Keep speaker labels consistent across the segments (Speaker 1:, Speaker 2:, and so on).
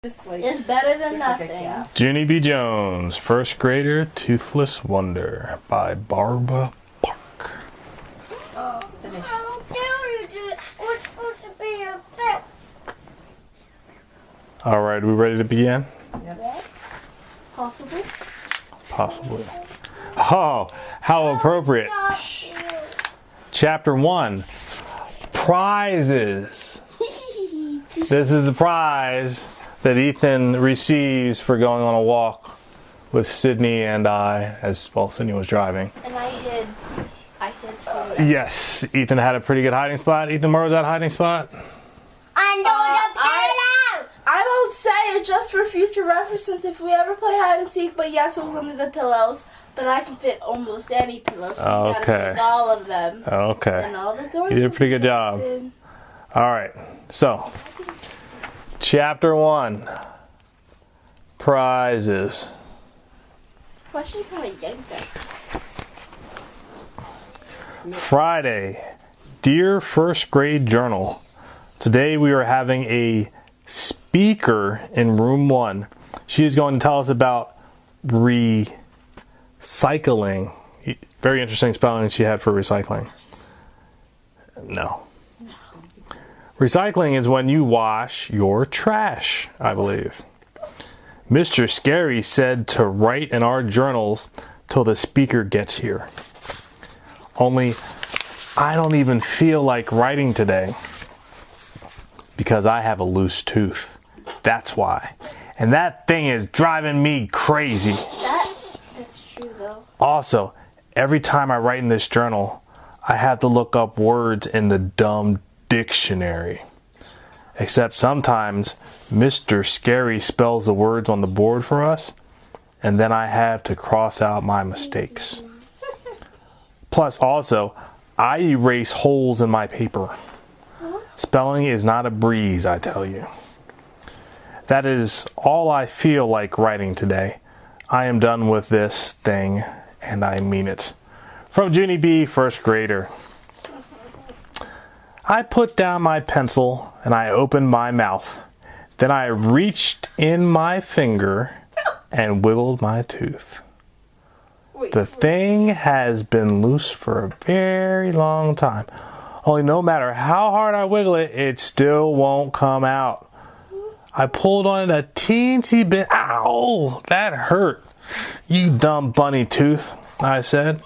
Speaker 1: It's better than nothing.
Speaker 2: Junie B. Jones, First Grader, Toothless Wonder by Barbara Park. Alright, are we ready to begin?
Speaker 1: Yep. Possibly.
Speaker 2: Possibly. Oh, how appropriate. Chapter 1. Prizes. This is the prize that Ethan receives for going on a walk with Sydney and I, as well, Sydney was driving.
Speaker 1: And I hid
Speaker 2: Yes, Ethan had a pretty good hiding spot. Ethan, where was that hiding spot?
Speaker 3: Under the pillow!
Speaker 1: I won't say it just for future reference if we ever play hide and seek, but yes, it was under the pillows. But I can fit almost any pillow, so you gotta take all of them.
Speaker 2: Okay.
Speaker 1: And all the doors.
Speaker 2: You did a pretty good job. Alright, so Chapter 1. Prizes.
Speaker 1: Question how I yanked that.
Speaker 2: Friday. Dear First Grade Journal. Today we are having a speaker in room 1. She is going to tell us about recycling. Very interesting spelling she had for recycling. No. Recycling is when you wash your trash, I believe. Mr. Scary said to write in our journals till the speaker gets here. Only, I don't even feel like writing today because I have a loose tooth. That's why. And that thing is driving me crazy.
Speaker 1: That's true, though.
Speaker 2: Also, every time I write in this journal, I have to look up words in the dumb dictionary. Except sometimes Mr. Scary spells the words on the board for us, and then I have to cross out my mistakes. Plus, also, I erase holes in my paper. Spelling is not a breeze, I tell you. That is all I feel like writing today. I am done with this thing, and I mean it. From Junie B, First Grader. I put down my pencil and I opened my mouth. Then I reached in my finger and wiggled my tooth. The thing has been loose for a very long time. Only no matter how hard I wiggle it, it still won't come out. I pulled on it a teensy bit. Ow! That hurt. You dumb bunny tooth, I said.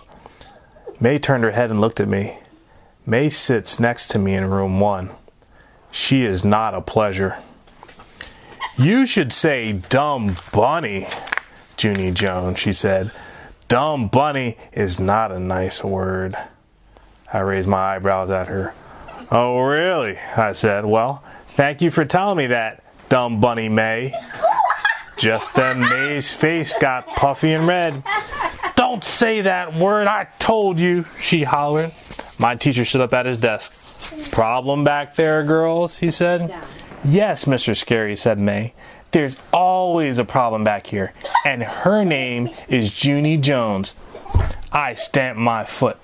Speaker 2: May turned her head and looked at me. May sits next to me in room 1. She is not a pleasure. You should say dumb bunny, Junie Jones, she said. Dumb bunny is not a nice word. I raised my eyebrows at her. Oh, really? I said. Well, thank you for telling me that, dumb bunny May. Just then May's face got puffy and red. Don't say that word, I told you, she hollered. My teacher stood up at his desk. Problem back there, girls, he said. Yeah. Yes, Mr. Scary, said May. There's always a problem back here, and her name is Junie Jones. I stamped my foot.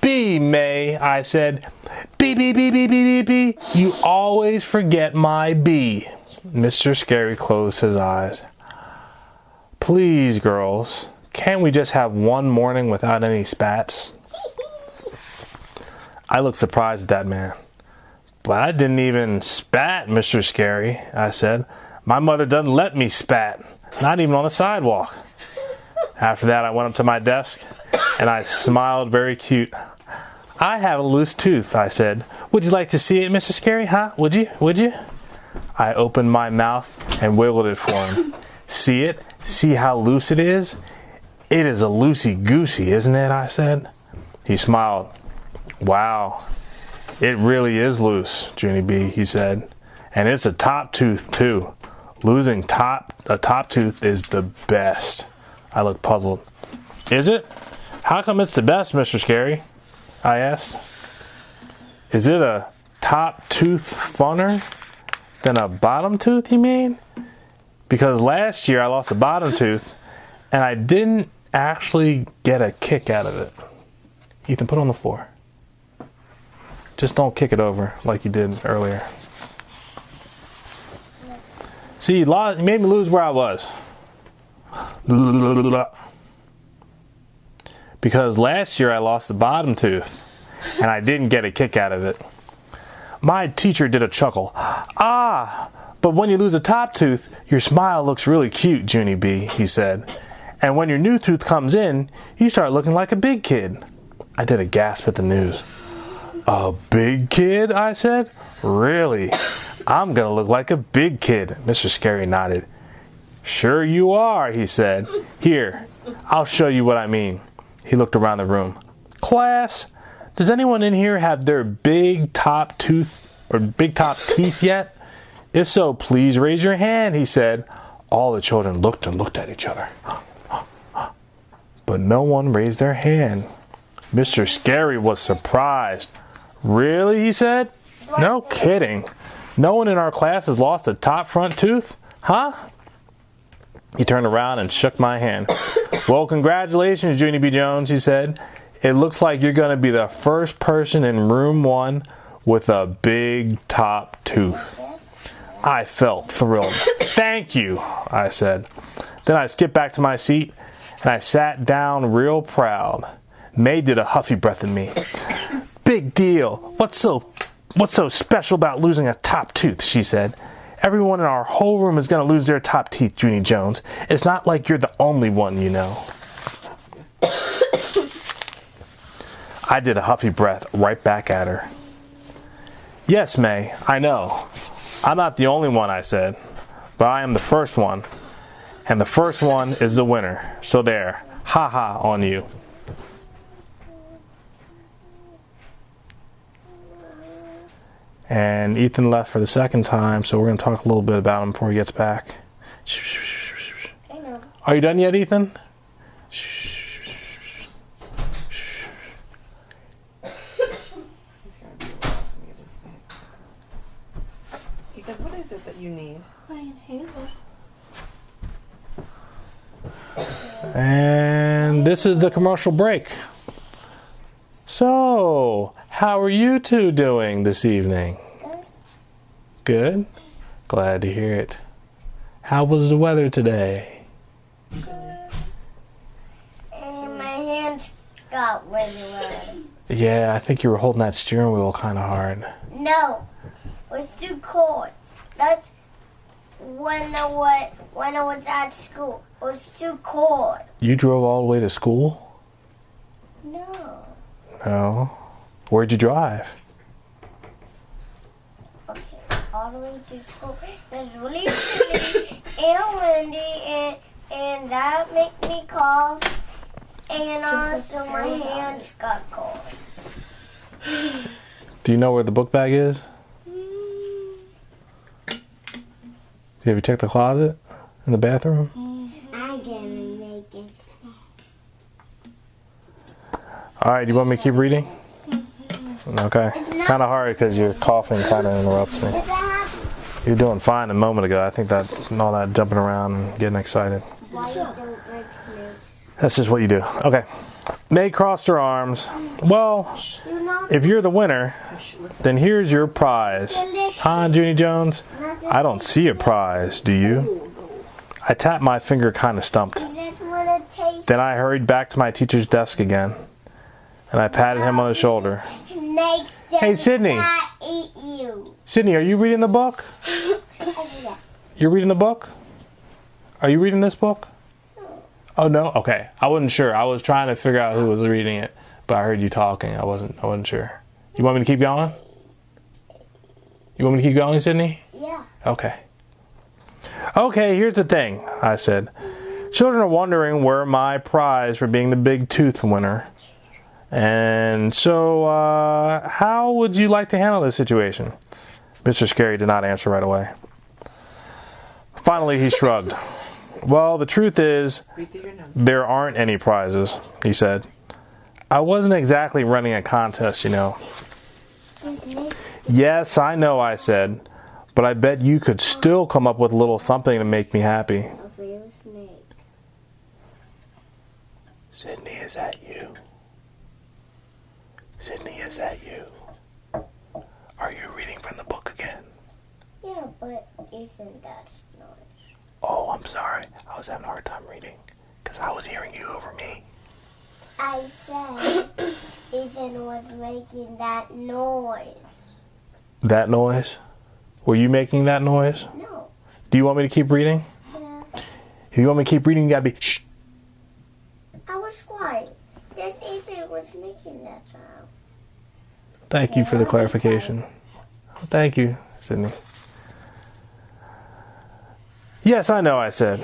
Speaker 2: B, May, I said. B, B, B, B, B, B, B. You always forget my B. Mr. Scary closed his eyes. Please, girls, can't we just have one morning without any spats? I looked surprised at that man. But I didn't even spat, Mr. Scary, I said. My mother doesn't let me spat, not even on the sidewalk. After that, I went up to my desk, and I smiled very cute. I have a loose tooth, I said. Would you like to see it, Mr. Scary, huh? Would you? Would you? I opened my mouth and wiggled it for him. See it? See how loose it is? It is a loosey-goosey, isn't it? I said. He smiled. Wow, it really is loose, Junie B, he said. And it's a top tooth, too. Losing a top tooth is the best. I looked puzzled. Is it? How come it's the best, Mr. Scary? I asked. Is it a top tooth funner than a bottom tooth, you mean? Because last year I lost a bottom tooth, and I didn't actually get a kick out of it. Ethan, put it on the floor. Just don't kick it over like you did earlier. See, you made me lose where I was. Because last year I lost the bottom tooth, and I didn't get a kick out of it. My teacher did a chuckle. Ah, but when you lose a top tooth, your smile looks really cute, Junie B, he said. And when your new tooth comes in, you start looking like a big kid. I did a gasp at the news. A big kid, I said. Really? I'm gonna look like a big kid, Mr. Scary nodded. Sure you are, he said. Here, I'll show you what I mean. He looked around the room. Class, does anyone in here have their big top teeth yet? If so, please raise your hand, he said. All the children looked and looked at each other. But no one raised their hand. Mr. Scary was surprised. Really, he said? No kidding. No one in our class has lost a top front tooth? Huh? He turned around and shook my hand. Well, congratulations, Junie B. Jones, he said. It looks like you're going to be the first person in room 1 with a big top tooth. I felt thrilled. Thank you, I said. Then I skipped back to my seat and I sat down real proud. May did a huffy breath at me. Big deal. What's so special about losing a top tooth, she said. Everyone in our whole room is going to lose their top teeth, Junie Jones. It's not like you're the only one, you know. I did a huffy breath right back at her. Yes, May, I know. I'm not the only one, I said. But I am the first one. And the first one is the winner. So there. Ha ha on you. And Ethan left for the second time, so we're going to talk a little bit about him before he gets back.
Speaker 3: I know.
Speaker 2: Are you done yet, Ethan?
Speaker 4: Ethan, what is it that you need?
Speaker 1: I inhale.
Speaker 2: And this is the commercial break. So, how are you two doing this evening? Good? Glad to hear it. How was the weather today?
Speaker 3: And my hands got really wet.
Speaker 2: Yeah, I think you were holding that steering wheel kind of hard.
Speaker 3: No, it was too cold. That's when I was at school. It was too cold.
Speaker 2: You drove all the way to school?
Speaker 3: No.
Speaker 2: No. Where'd you drive?
Speaker 3: Okay, all the way to school. It was really chilly and windy, and that made me cough. And also my hands got cold.
Speaker 2: Do you know where the book bag is? Have you checked the closet in the bathroom?
Speaker 3: I'm gonna make a snack.
Speaker 2: Alright, do you want me to keep reading? Okay. It's kind of hard because your coughing kind of interrupts me. You're doing fine a moment ago. I think that all that jumping around and getting excited.
Speaker 3: Why you don't like snakes?
Speaker 2: That's just what you do. Okay. May crossed her arms. Well, if you're the winner, then here's your prize. Huh, Junie Jones? I don't see a prize, do you? I tapped my finger kind of stumped. Then I hurried back to my teacher's desk again. And I patted him on the shoulder. Hey, Sydney.
Speaker 3: Eat you.
Speaker 2: Sydney, are you reading the book? You're reading the book? Are you reading this book? Oh, no? Okay. I wasn't sure. I was trying to figure out who was reading it, but I heard you talking. I wasn't sure. You want me to keep going? You want me to keep going, Sydney?
Speaker 3: Yeah.
Speaker 2: Okay. Okay, here's the thing, I said. Children are wondering where my prize for being the big tooth winner. And so, how would you like to handle this situation? Mr. Scary did not answer right away. Finally, he shrugged. Well, the truth is, there aren't any prizes, he said. I wasn't exactly running a contest, you know. Yes, I know, I said. But I bet you could still come up with a little something to make me happy. Sydney, is that you? Sydney, is that you? Are you reading from the book again?
Speaker 3: Yeah, but Ethan, that's not.
Speaker 2: I was having a hard time reading because I was hearing you over me.
Speaker 3: I said Ethan was making that noise.
Speaker 2: That noise? Were you making that noise?
Speaker 3: No.
Speaker 2: Do you want me to keep reading?
Speaker 3: Yeah.
Speaker 2: If you want me to keep reading, you gotta be shh.
Speaker 3: I was quiet. Yes, Ethan was making that sound.
Speaker 2: Thank you for the clarification. Thank you, Sydney. Yes, I know, I said.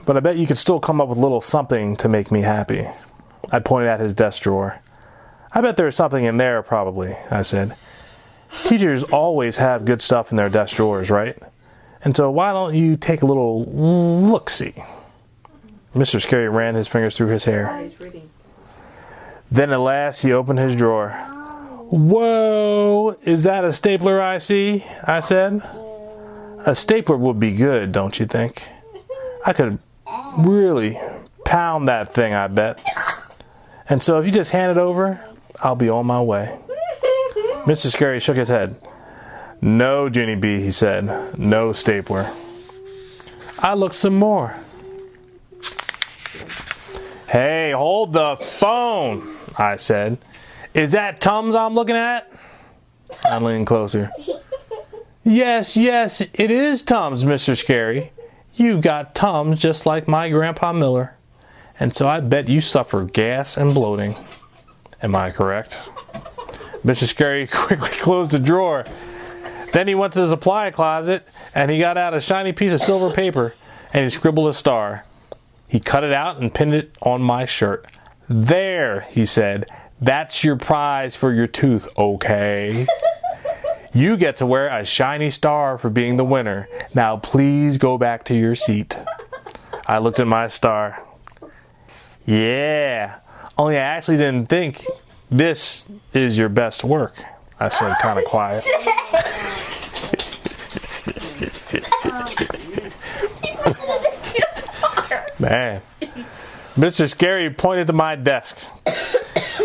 Speaker 2: But I bet you could still come up with a little something to make me happy. I pointed at his desk drawer. I bet there's something in there, probably, I said. Teachers always have good stuff in their desk drawers, right? And so why don't you take a little look-see? Mr. Scary ran his fingers through his hair.
Speaker 4: He's reading.
Speaker 2: Then at last he opened his drawer. Whoa, is that a stapler I see? I said. A stapler would be good, don't you think? I could really pound that thing, I bet. And so if you just hand it over, I'll be on my way. Mr. Scary shook his head. No, Junie B, he said. No stapler. I looked some more. Hey, hold the phone, I said. Is that Tums I'm looking at? I leaned closer. Yes, it is Tums, Mr. Scary. You got Tums just like my Grandpa Miller. And so I bet you suffer gas and bloating. Am I correct? Mr. Scary quickly closed the drawer. Then he went to the supply closet and he got out a shiny piece of silver paper and he scribbled a star. He cut it out and pinned it on my shirt. There, he said, that's your prize for your tooth, okay? You get to wear a shiny star for being the winner. Now please go back to your seat. I looked at my star. Yeah, only I actually didn't think this is your best work, I said kind of quiet. Man, Mr. Scary pointed to my desk.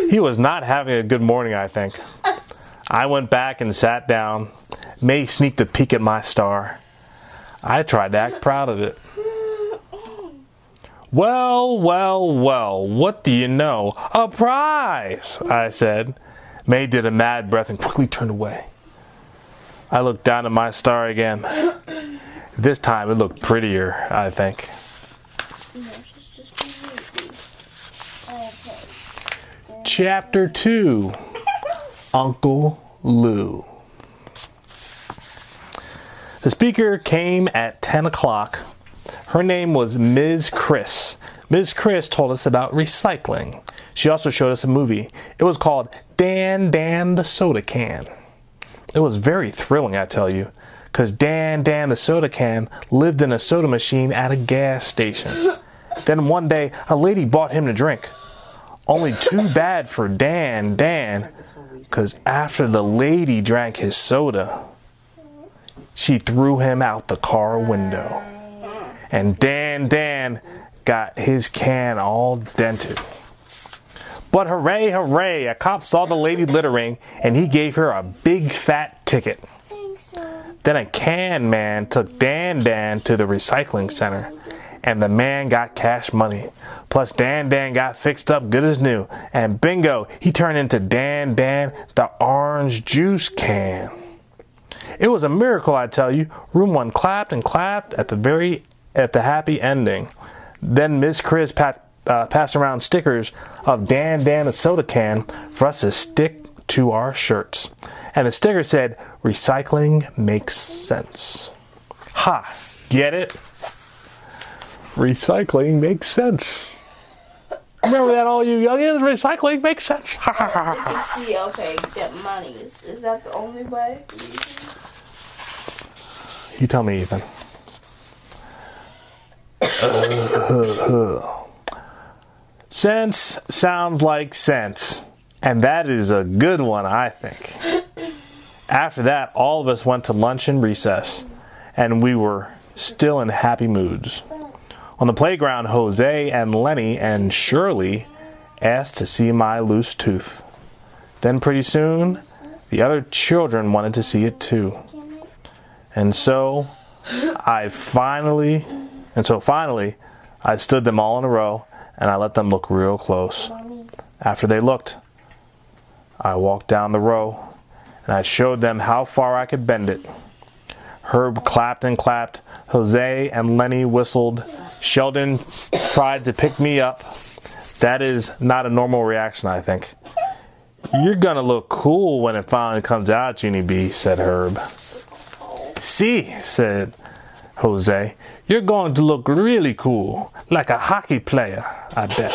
Speaker 2: He was not having a good morning, I think. I went back and sat down. May sneaked a peek at my star. I tried to act proud of it. Well, what do you know? A prize, I said. May did a mad breath and quickly turned away. I looked down at my star again. This time it looked prettier, I think. Chapter 2, Uncle Lou. The speaker came at 10 o'clock. Her name was Ms. Chris. Ms. Chris told us about recycling. She also showed us a movie. It was called Dan the Soda Can. It was very thrilling, I tell you, because Dan the Soda Can lived in a soda machine at a gas station. Then one day, a lady bought him to drink. Only too bad for Dan, because after the lady drank his soda, she threw him out the car window. And Dan got his can all dented. But hooray, a cop saw the lady littering, and he gave her a big fat ticket.
Speaker 3: Thanks, Mom.
Speaker 2: Then a can man took Dan to the recycling center, and the man got cash money. Plus Dan got fixed up good as new, and bingo, he turned into Dan the orange juice can. It was a miracle, I tell you. Room 1 clapped and clapped at the happy ending. Then Miss Chris passed around stickers of Dan the Soda Can for us to stick to our shirts. And the sticker said, "Recycling makes sense." Ha! Get it? Recycling makes sense. Remember that, all you youngins? Recycling makes sense. Ha ha ha ha.
Speaker 1: See, okay, get money. Is that the only way?
Speaker 2: You tell me, Ethan. Sense sounds like sense, and that is a good one, I think. After that, all of us went to lunch and recess, and we were still in happy moods. On the playground, Jose and Lenny and Shirley asked to see my loose tooth. Then pretty soon, the other children wanted to see it too. And so finally, I stood them all in a row, and I let them look real close. After they looked, I walked down the row, and I showed them how far I could bend it. Herb clapped and clapped. Jose and Lenny whistled. Sheldon tried to pick me up. That is not a normal reaction, I think. You're gonna look cool when it finally comes out, Junie B, said Herb. See, said Jose. You're going to look really cool, like a hockey player, I bet.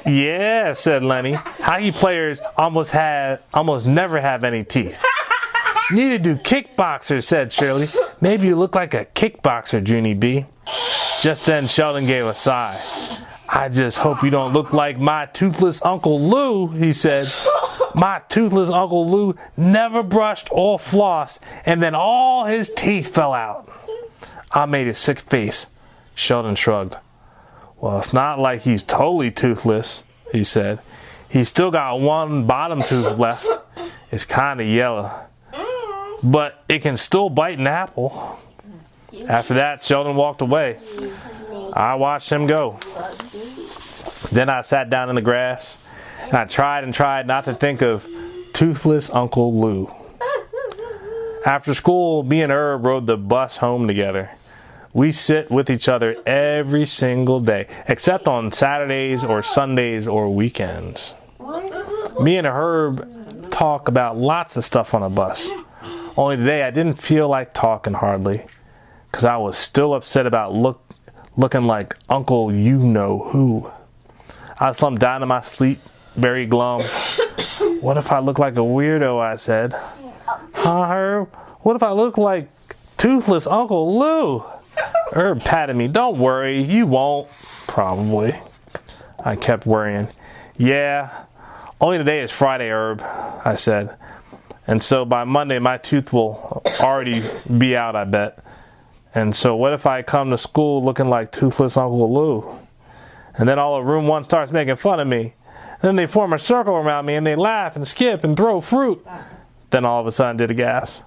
Speaker 2: Yeah, said Lenny. Hockey players almost never have any teeth. Neither do kickboxers, said Shirley. Maybe you look like a kickboxer, Junie B. Just then Sheldon gave a sigh. I just hope you don't look like my toothless Uncle Lou, he said. My toothless Uncle Lou never brushed or flossed, and then all his teeth fell out. I made a sick face. Sheldon shrugged. Well, it's not like he's totally toothless, he said. He's still got one bottom tooth left. It's kind of yellow. But it can still bite an apple. After that, Sheldon walked away. I watched him go. Then I sat down in the grass, and I tried not to think of toothless Uncle Lou. After school, me and Herb rode the bus home together. We sit with each other every single day, except on Saturdays or Sundays or weekends. Me and Herb talk about lots of stuff on the bus. Only today I didn't feel like talking hardly, because I was still upset about looking like Uncle You-Know-Who. I slumped down in my sleep, very glum. What if I look like a weirdo, I said. Huh, Herb? What if I look like toothless Uncle Lou? Herb patted me. Don't worry, you won't. Probably. I kept worrying. Yeah, only today is Friday, Herb, I said. And so by Monday, my tooth will already be out, I bet. And so what if I come to school looking like toothless Uncle Lou? And then all of room one starts making fun of me. And then they form a circle around me and they laugh and skip and throw fruit. Then all of a sudden did a gasp.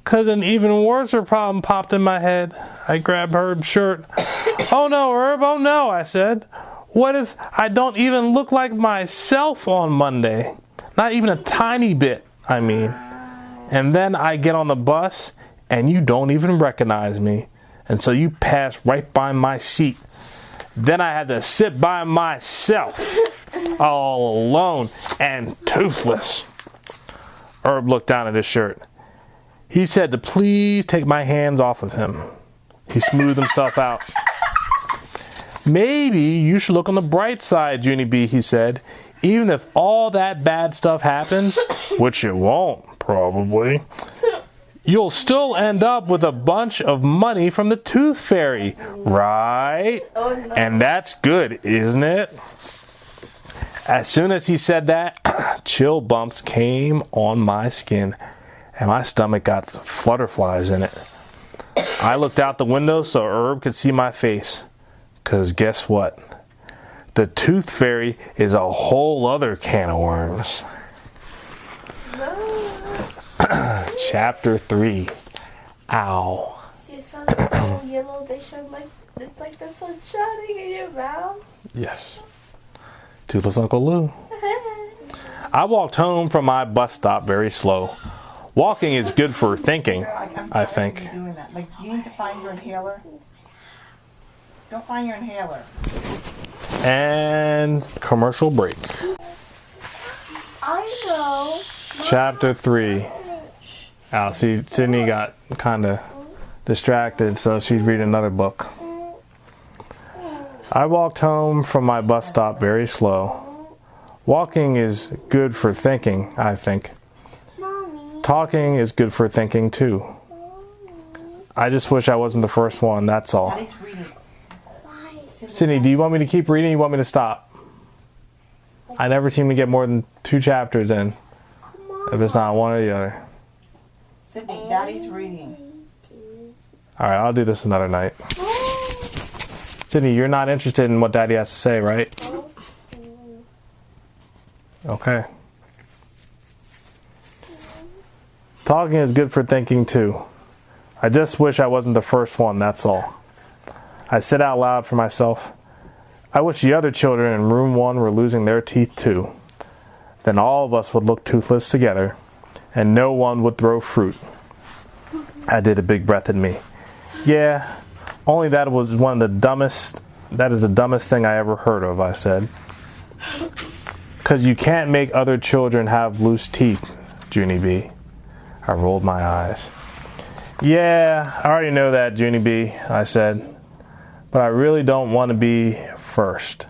Speaker 2: 'Cause an even worse problem popped in my head. I grabbed Herb's shirt. Oh no, Herb, oh no, I said. What if I don't even look like myself on Monday? Not even a tiny bit, I mean. And then I get on the bus and you don't even recognize me. And so you pass right by my seat. Then I had to sit by myself, all alone and toothless. Herb looked down at his shirt. He said to please take my hands off of him. He smoothed himself out. Maybe you should look on the bright side, Junie B, he said. Even if all that bad stuff happens, which it won't, probably, you'll still end up with a bunch of money from the Tooth Fairy, right? And that's good, isn't it? As soon as he said that, chill bumps came on my skin, and my stomach got flutterflies in it. I looked out the window so Herb could see my face. 'Cause guess what? The Tooth Fairy is a whole other can of worms. Chapter 3. Ow.
Speaker 1: Your sun's so yellow, they shine like, it's like the sun shining in your mouth.
Speaker 2: Yes. Toothless Uncle Lou. I walked home from my bus stop very slow. Walking is good for thinking, I think.
Speaker 4: Doing that. Like, you need to find your inhaler. Don't find your inhaler.
Speaker 2: And commercial break.
Speaker 3: I know.
Speaker 2: Chapter 3. Oh, see, Sydney got kind of distracted, so she's reading another book. I walked home from my bus stop very slow. Walking is good for thinking, I think.
Speaker 3: Mommy.
Speaker 2: Talking is good for thinking, too. I just wish I wasn't the first one, that's all.
Speaker 4: Daddy's reading.
Speaker 2: Sydney, do you want me to keep reading or you want me to stop? I never seem to get more than 2 chapters in. If it's not one or the other.
Speaker 4: Sydney, Daddy's reading.
Speaker 2: Alright, I'll do this another night. Sydney, you're not interested in what Daddy has to say, right? Okay. Talking is good for thinking too. I just wish I wasn't the first one, that's all. I said out loud for myself, I wish the other children in room 1 were losing their teeth too. Then all of us would look toothless together, and no one would throw fruit. I did a big breath at me. Yeah, only that is the dumbest thing I ever heard of, I said. 'Cause you can't make other children have loose teeth, Junie B. I rolled my eyes. Yeah, I already know that, Junie B, I said. But I really don't want to be first.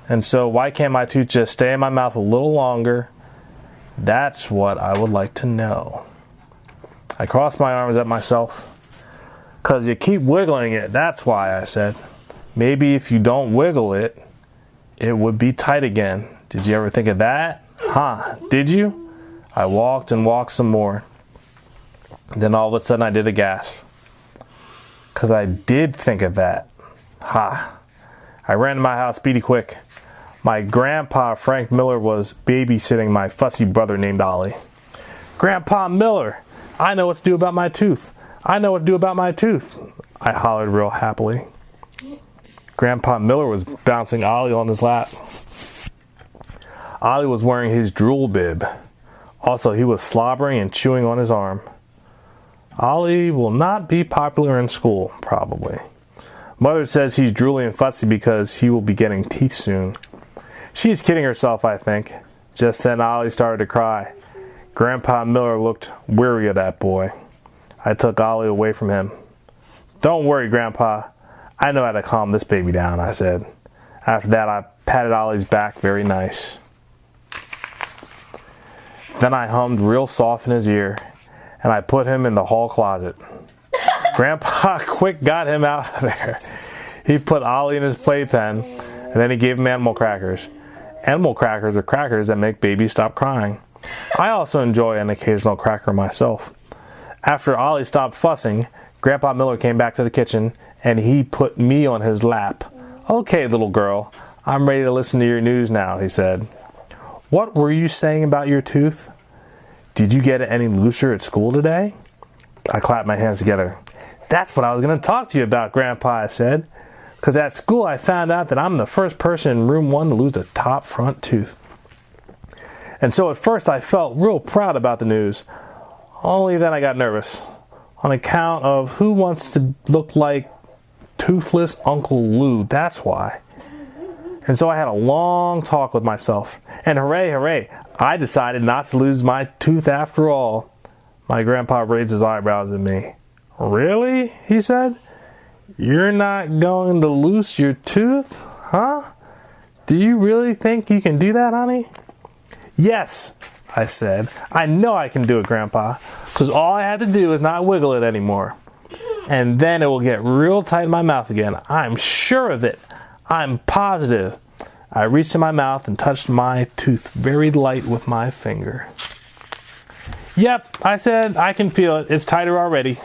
Speaker 2: And so why can't my tooth just stay in my mouth a little longer? That's what I would like to know. I crossed my arms at myself. 'Cause you keep wiggling it, that's why, I said. Maybe if you don't wiggle it, it would be tight again. Did you ever think of that? Huh, did you? I walked and walked some more. Then all of a sudden I did a gasp. 'Cause I did think of that. Ha. I ran to my house speedy quick. My grandpa, Frank Miller, was babysitting my fussy brother named Ollie. Grandpa Miller, I know what to do about my tooth. I know what to do about my tooth, I hollered real happily. Grandpa Miller was bouncing Ollie on his lap. Ollie was wearing his drool bib. Also, he was slobbering and chewing on his arm. Ollie will not be popular in school, probably. Mother says he's drooly and fussy because he will be getting teeth soon. She's kidding herself, I think. Just then Ollie started to cry. Grandpa Miller looked weary of that boy. I took Ollie away from him. Don't worry, Grandpa. I know how to calm this baby down, I said. After that, I patted Ollie's back very nice. Then I hummed real soft in his ear, and I put him in the hall closet. Grandpa quick got him out of there. He put Ollie in his playpen, and then he gave him animal crackers. Animal crackers are crackers that make babies stop crying. I also enjoy an occasional cracker myself. After Ollie stopped fussing, Grandpa Miller came back to the kitchen, and he put me on his lap. Okay, little girl, I'm ready to listen to your news now, he said. What were you saying about your tooth? Did you get it any looser at school today? I clapped my hands together. That's what I was going to talk to you about, Grandpa, I said. Because at school I found out that I'm the first person in room 1 to lose a top front tooth. And so at first I felt real proud about the news. Only then I got nervous. On account of who wants to look like Toothless Uncle Lou, that's why. And so I had a long talk with myself. And hooray, hooray, I decided not to lose my tooth after all. My grandpa raised his eyebrows at me. Really? He said. You're not going to lose your tooth? Huh? Do you really think you can do that, honey? Yes, I said. I know I can do it, Grandpa. Because all I have to do is not wiggle it anymore. And then it will get real tight in my mouth again. I'm sure of it. I'm positive. I reached in my mouth and touched my tooth very light with my finger. Yep, I said, I can feel it. It's tighter already.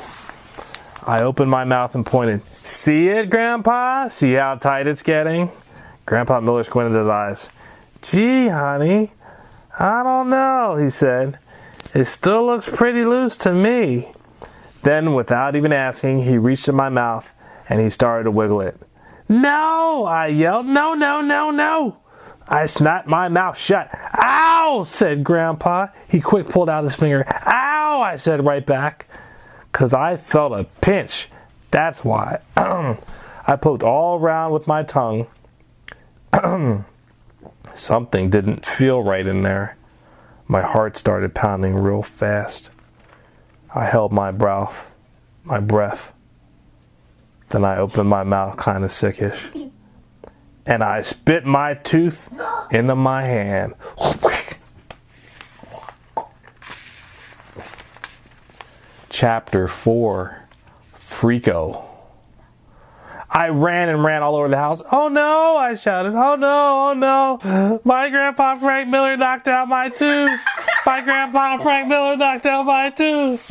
Speaker 2: I opened my mouth and pointed. See it, Grandpa? See how tight it's getting? Grandpa Miller squinted his eyes. Gee, honey, I don't know, he said. It still looks pretty loose to me. Then, without even asking, he reached in my mouth and he started to wiggle it. No, I yelled. No, no, no, no. I snapped my mouth shut. Ow, said Grandpa. He quick pulled out his finger. Ow, I said right back. 'Cause I felt a pinch. That's why. I poked all around with my tongue. Something didn't feel right in there. My heart started pounding real fast. I held my breath. Then I opened my mouth kind of sickish. And I spit my tooth into my hand. Chapter 4, Freako. I ran and ran all over the house. Oh no, I shouted. Oh no, oh no. My grandpa Frank Miller knocked out my tooth. My grandpa Frank Miller knocked out my tooth.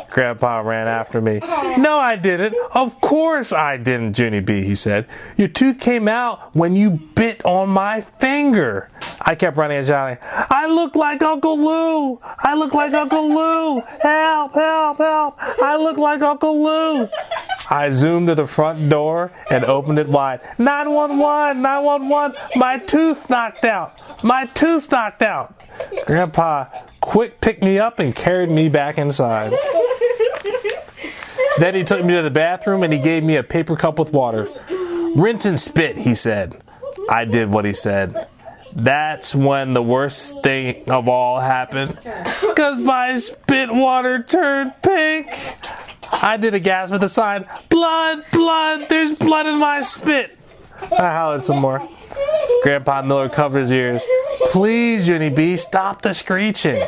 Speaker 2: Grandpa ran after me. No, I didn't. Of course I didn't, Junie B, he said. Your tooth came out when you bit on my finger. I kept running and shouting, I look like Uncle Lou. I look like Uncle Lou. Help, help, help. I look like Uncle Lou. I zoomed to the front door and opened it wide. 911, 911. My tooth knocked out. My tooth knocked out. Grandpa quick picked me up and carried me back inside. Then he took me to the bathroom and he gave me a paper cup with water. Rinse and spit, he said. I did what he said. That's when the worst thing of all happened, because my spit water turned pink. I did a gasp with a sign. Blood, blood, there's blood in my spit. I hollered some more. Grandpa Miller covered his ears. Please, Junie B, stop the screeching.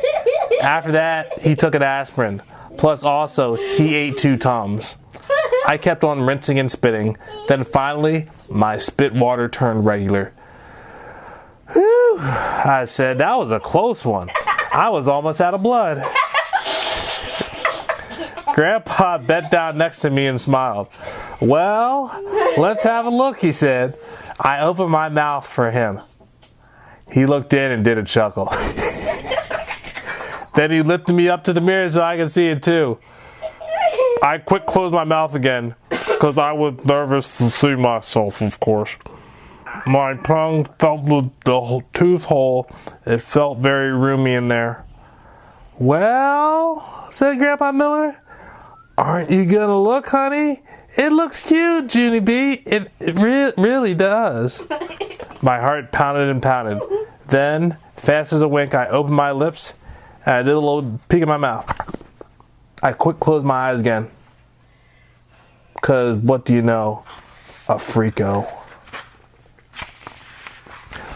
Speaker 2: After that, he took an aspirin. Plus also, he ate 2 Tums. I kept on rinsing and spitting. Then finally, my spit water turned regular. Whew, I said, that was a close one. I was almost out of blood. Grandpa bent down next to me and smiled. Well, let's have a look, he said. I opened my mouth for him. He looked in and did a chuckle. Then he lifted me up to the mirror so I could see it too. I quick closed my mouth again because I was nervous to see myself, of course. My tongue felt the tooth hole. It felt very roomy in there. Well, said Grandpa Miller, aren't you gonna look, honey? It looks cute, Junie B. It really does. My heart pounded and pounded. Then, fast as a wink, I opened my lips and I did a little peek in my mouth. I quick closed my eyes again. Because what do you know? A freako.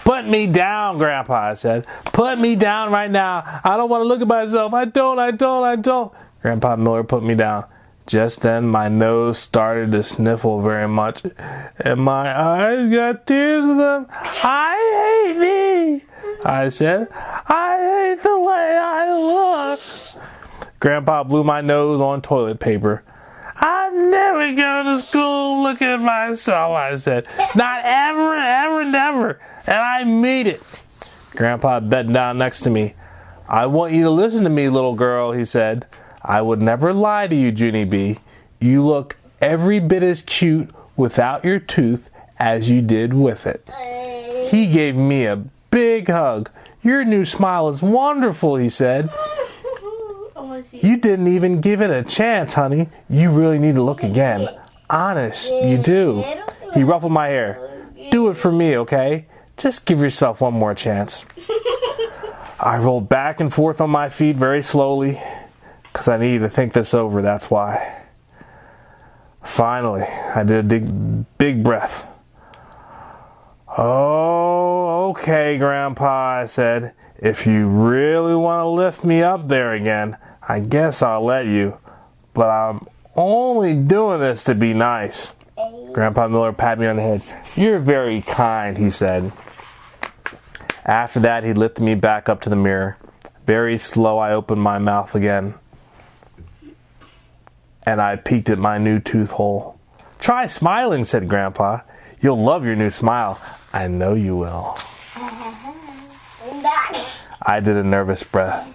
Speaker 2: Put me down, Grandpa, I said. Put me down right now. I don't want to look at myself. I don't. Grandpa Miller put me down. Just then, my nose started to sniffle very much, and my eyes got tears in them. I hate me, I said. I hate the way I look. Grandpa blew my nose on toilet paper. I'm never going to school looking at myself, I said. Not ever, ever, never. And I mean it. Grandpa bent down next to me. I want you to listen to me, little girl, he said. I would never lie to you, Junie B. You look every bit as cute without your tooth as you did with it. He gave me a big hug. Your new smile is wonderful, he said. You didn't even give it a chance, honey. You really need to look again. Honest, you do. He ruffled my hair. Do it for me, okay? Just give yourself one more chance. I rolled back and forth on my feet very slowly. Because I needed to think this over, that's why. Finally, I did a big breath. Oh, okay, Grandpa, I said. If you really want to lift me up there again, I guess I'll let you. But I'm only doing this to be nice. Grandpa Miller patted me on the head. You're very kind, he said. After that, he lifted me back up to the mirror. Very slow, I opened my mouth again. And I peeked at my new tooth hole. Try smiling, said Grandpa. You'll love your new smile. I know you will. I did a nervous breath.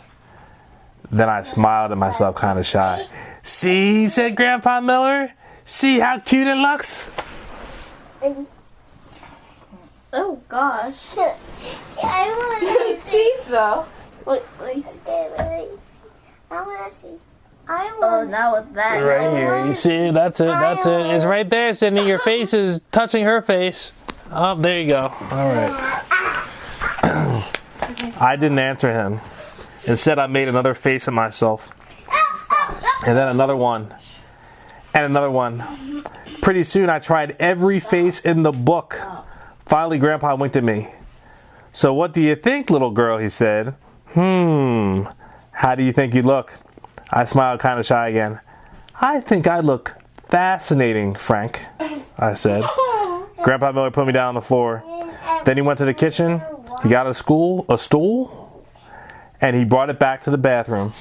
Speaker 2: Then I smiled at myself kind of shy. See, said Grandpa Miller. See how cute it looks?
Speaker 1: Oh, gosh.
Speaker 3: I want to see.
Speaker 1: Teeth, though. Wait, let me see.
Speaker 3: I want to see.
Speaker 1: Oh, now with that.
Speaker 2: Right here. You see? That's it. That's it. It's right there, Sydney. Your face is touching her face. Oh, there you go. All right. I didn't answer him. Instead, I made another face at myself. And then another one. And another one. Pretty soon, I tried every face in the book. Finally, Grandpa winked at me. So what do you think, little girl, he said. How do you think you look? I smiled kind of shy again. I think I look fascinating, Frank, I said. Grandpa Miller put me down on the floor. Then he went to the kitchen. He got a stool, and he brought it back to the bathroom.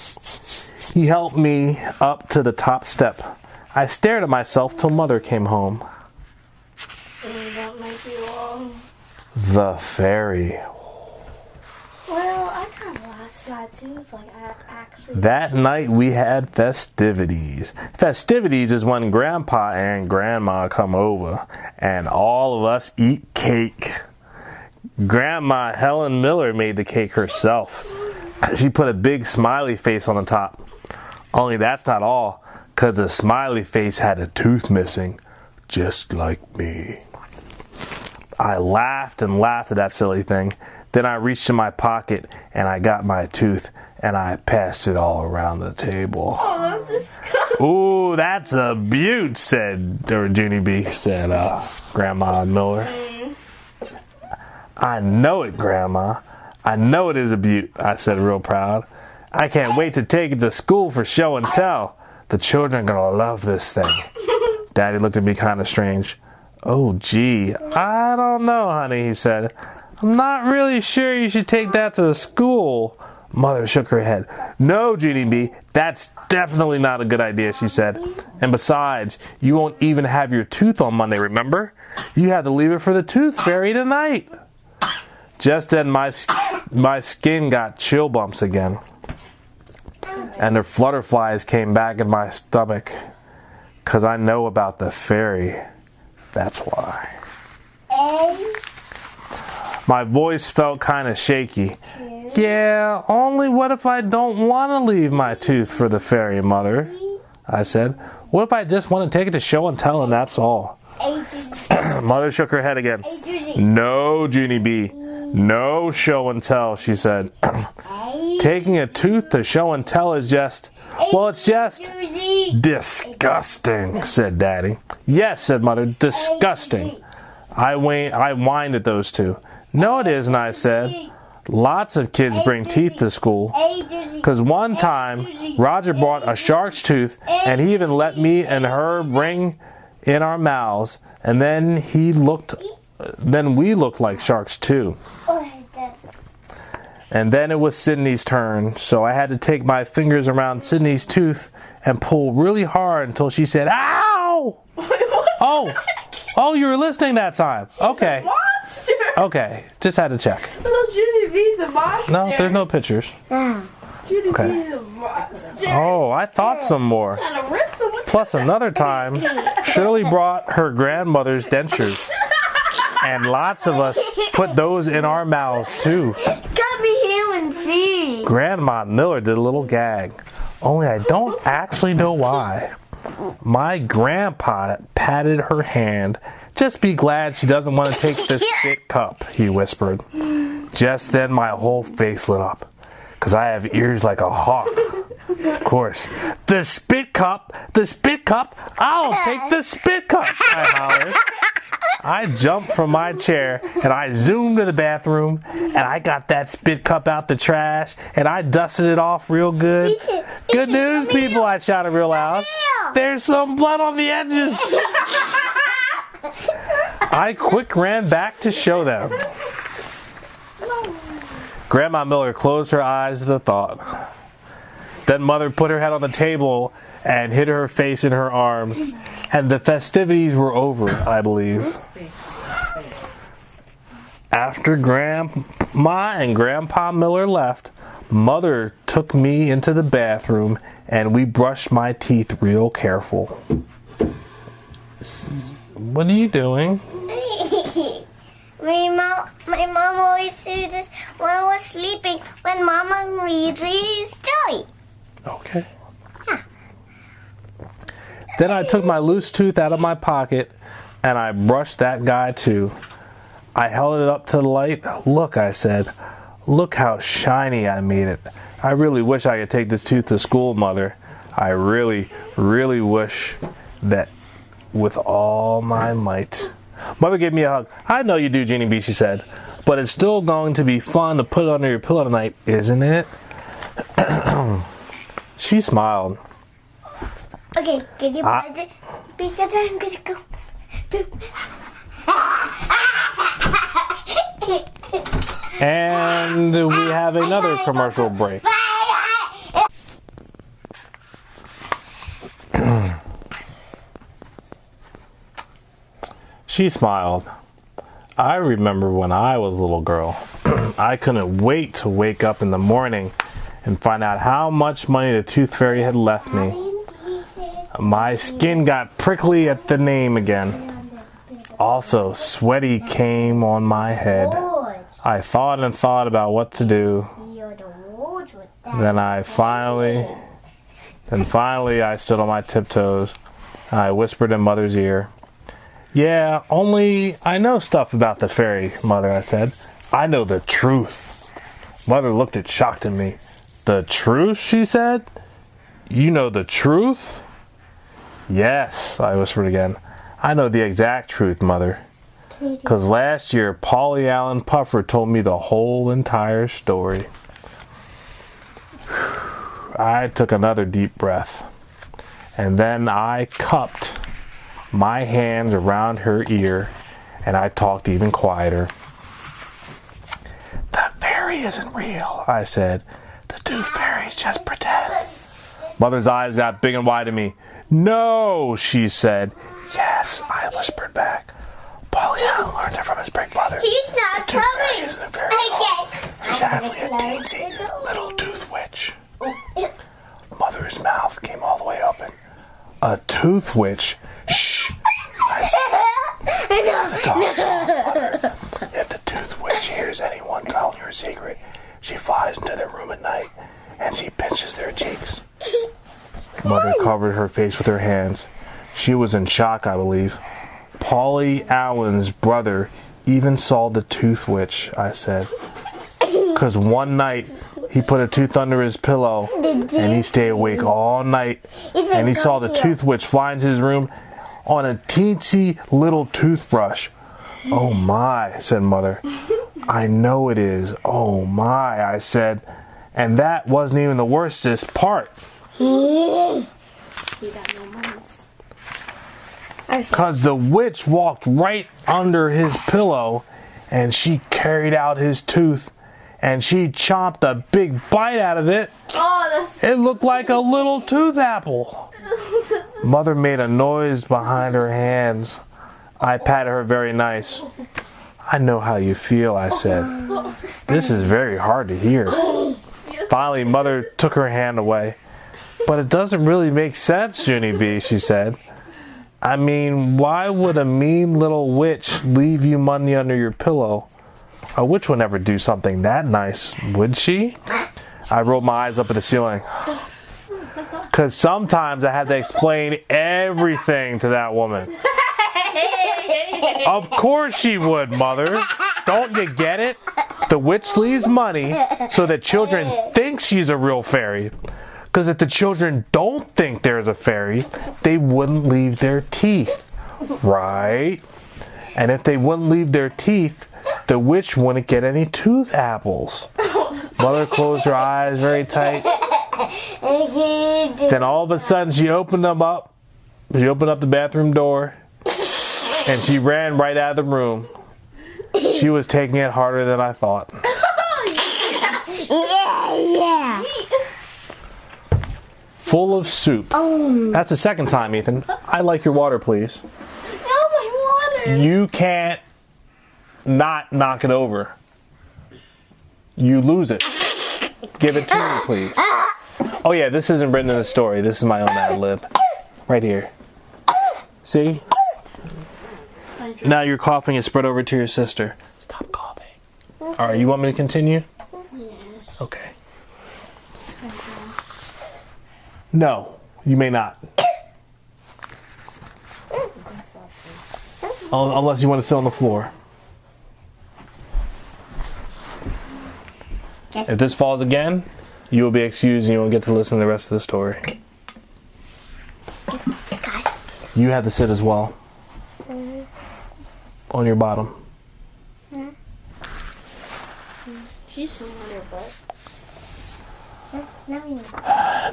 Speaker 2: He helped me up to the top step. I stared at myself till Mother came home.
Speaker 1: That might be long.
Speaker 2: The fairy.
Speaker 1: Well, I kind of lost my tooth. Like, I actually...
Speaker 2: That night we had festivities. Festivities is when Grandpa and Grandma come over and all of us eat cake. Grandma Helen Miller made the cake herself. She put a big smiley face on the top. Only that's not all, because the smiley face had a tooth missing, just like me. I laughed and laughed at that silly thing. Then I reached in my pocket and I got my tooth and I passed it all around the table.
Speaker 1: Oh, that's disgusting.
Speaker 2: Ooh, that's a beaut, Junie B, said Grandma Miller. I know it, Grandma. I know it is a beaut, I said real proud. I can't wait to take it to school for show and tell. The children are going to love this thing. Daddy looked at me kind of strange. Oh, gee, I don't know, honey, he said. I'm not really sure you should take that to school. Mother shook her head. No, Junie B, that's definitely not a good idea, she said. And besides, you won't even have your tooth on Monday, remember? You had to leave it for the tooth fairy tonight. Just then my skin got chill bumps again. And the flutterflies came back in my stomach. 'Cause I know about the fairy. That's why. My voice felt kind of shaky. Yeah, only what if I don't want to leave my tooth for the fairy, Mother? I said. What if I just want to take it to show and tell and that's all? Mother shook her head again. No, Junie B. No show and tell, she said. Taking a tooth to show and tell is just... Well, it's just disgusting, said Daddy. Yes, said Mother, disgusting. I whined at those two. No, it isn't, I said. Lots of kids bring teeth to school. 'Cause one time, Roger brought a shark's tooth, and he even let me and her bring in our mouths, and then we looked like sharks too. And then it was Sydney's turn, so I had to take my fingers around Sydney's tooth and pull really hard until she said, "Ow!" Oh, you were listening that time. Okay.
Speaker 1: Monster!
Speaker 2: Okay, just had to check.
Speaker 1: So Junie B's a monster.
Speaker 2: No, there's no pictures.
Speaker 1: Junie B's a monster.
Speaker 2: Oh, I thought some more. Plus another time, Shirley brought her grandmother's dentures. And lots of us put those in our mouths too.
Speaker 3: Come here and see.
Speaker 2: Grandma Miller did a little gag. Only I don't actually know why. My grandpa patted her hand. Just be glad she doesn't want to take this spit cup, he whispered. Just then my whole face lit up. 'Cause I have ears like a hawk. Of course. The spit cup! The spit cup! I'll take the spit cup! I hollered. I jumped from my chair and I zoomed to the bathroom and I got that spit cup out the trash and I dusted it off real good. Good news, people, I shouted real loud. There's some blood on the edges. I quick ran back to show them. Grandma Miller closed her eyes at the thought. Then Mother put her head on the table and hid her face in her arms. And the festivities were over, I believe. After Grandma and Grandpa Miller left, Mother took me into the bathroom and we brushed my teeth real careful. What are you doing?
Speaker 3: My mom always said this when I was sleeping, when Mama reads a story.
Speaker 2: Okay. Yeah. Then I took my loose tooth out of my pocket and I brushed that guy too. I held it up to the light. Look, I said. Look how shiny I made it. I really wish I could take this tooth to school, Mother. I really, really wish that with all my might. Mother gave me a hug. I know you do, Junie B, she said. But it's still going to be fun to put it under your pillow tonight, isn't it? She smiled.
Speaker 3: Okay, can you pause it? Because I'm going to go.
Speaker 2: And we have another commercial break. She smiled. I remember when I was a little girl. I couldn't wait to wake up in the morning and find out how much money the Tooth Fairy had left me. My skin got prickly at the name again. Also, sweaty came on my head. I thought and thought about what to do. Then finally I stood on my tiptoes. I whispered in Mother's ear. Yeah, only I know stuff about the fairy, Mother, I said. I know the truth. Mother looked shocked at me. The truth, she said? You know the truth? Yes, I whispered again. I know the exact truth, Mother. 'Cause last year, Polly Allen Puffer told me the whole entire story. I took another deep breath. And then I cupped my hands around her ear, and I talked even quieter. The fairy isn't real, I said. The Tooth Fairy's just pretend. Mother's eyes got big and wide at me. No, she said. Yes, I whispered back. Polly Allen learned it from his big brother.
Speaker 3: He's not
Speaker 2: the Tooth Fairy
Speaker 3: coming.
Speaker 2: isn't a fairy at all. She's actually a teensy little tooth witch. Mother's mouth came all the way open. A tooth witch? Shh. I said, the dog's on, Mother. If the tooth witch hears anyone telling her secret, she flies into their room at night and she pinches their cheeks. Mother covered her face with her hands. She was in shock, I believe. Polly Allen's brother even saw the tooth witch, I said. 'Cause one night he put a tooth under his pillow and he stayed awake all night. And he saw the tooth witch fly into his room on a teensy little toothbrush. Oh my, said Mother. I know it is. Oh my, I said. And that wasn't even the worstest part. Because the witch walked right under his pillow and she carried out his tooth and she chomped a big bite out of it. It looked like a little tooth apple. Mother made a noise behind her hands. I patted her very nice. I know how you feel, I said. This is very hard to hear. Finally, Mother took her hand away. But it doesn't really make sense, Junie B, she said. I mean, why would a mean little witch leave you money under your pillow? A witch would never do something that nice, would she? I rolled my eyes up at the ceiling. 'Cause sometimes I had to explain everything to that woman. Of course she would, Mother. Don't you get it? The witch leaves money so that children think she's a real fairy. Because if the children don't think there's a fairy, they wouldn't leave their teeth. Right? And if they wouldn't leave their teeth, the witch wouldn't get any tooth apples. Mother closed her eyes very tight. Then all of a sudden she opened them up. She opened up the bathroom door. And she ran right out of the room. She was taking it harder than I thought.
Speaker 3: Yeah.
Speaker 2: Full of soup. That's the second time, Ethan. I'd like your water, please.
Speaker 1: No, my water.
Speaker 2: You can't not knock it over. You lose it. Give it to me, please. Oh yeah, this isn't written in the story. This is my own ad lib. Right here. See? Now your coughing is spread over to your sister. Stop coughing. Alright, you want me to continue?
Speaker 1: Yes.
Speaker 2: Okay. No, you may not. Unless you want to sit on the floor. If this falls again, you will be excused and you won't get to listen to the rest of the story. You have to sit as well. On your bottom.
Speaker 1: She's so on her butt.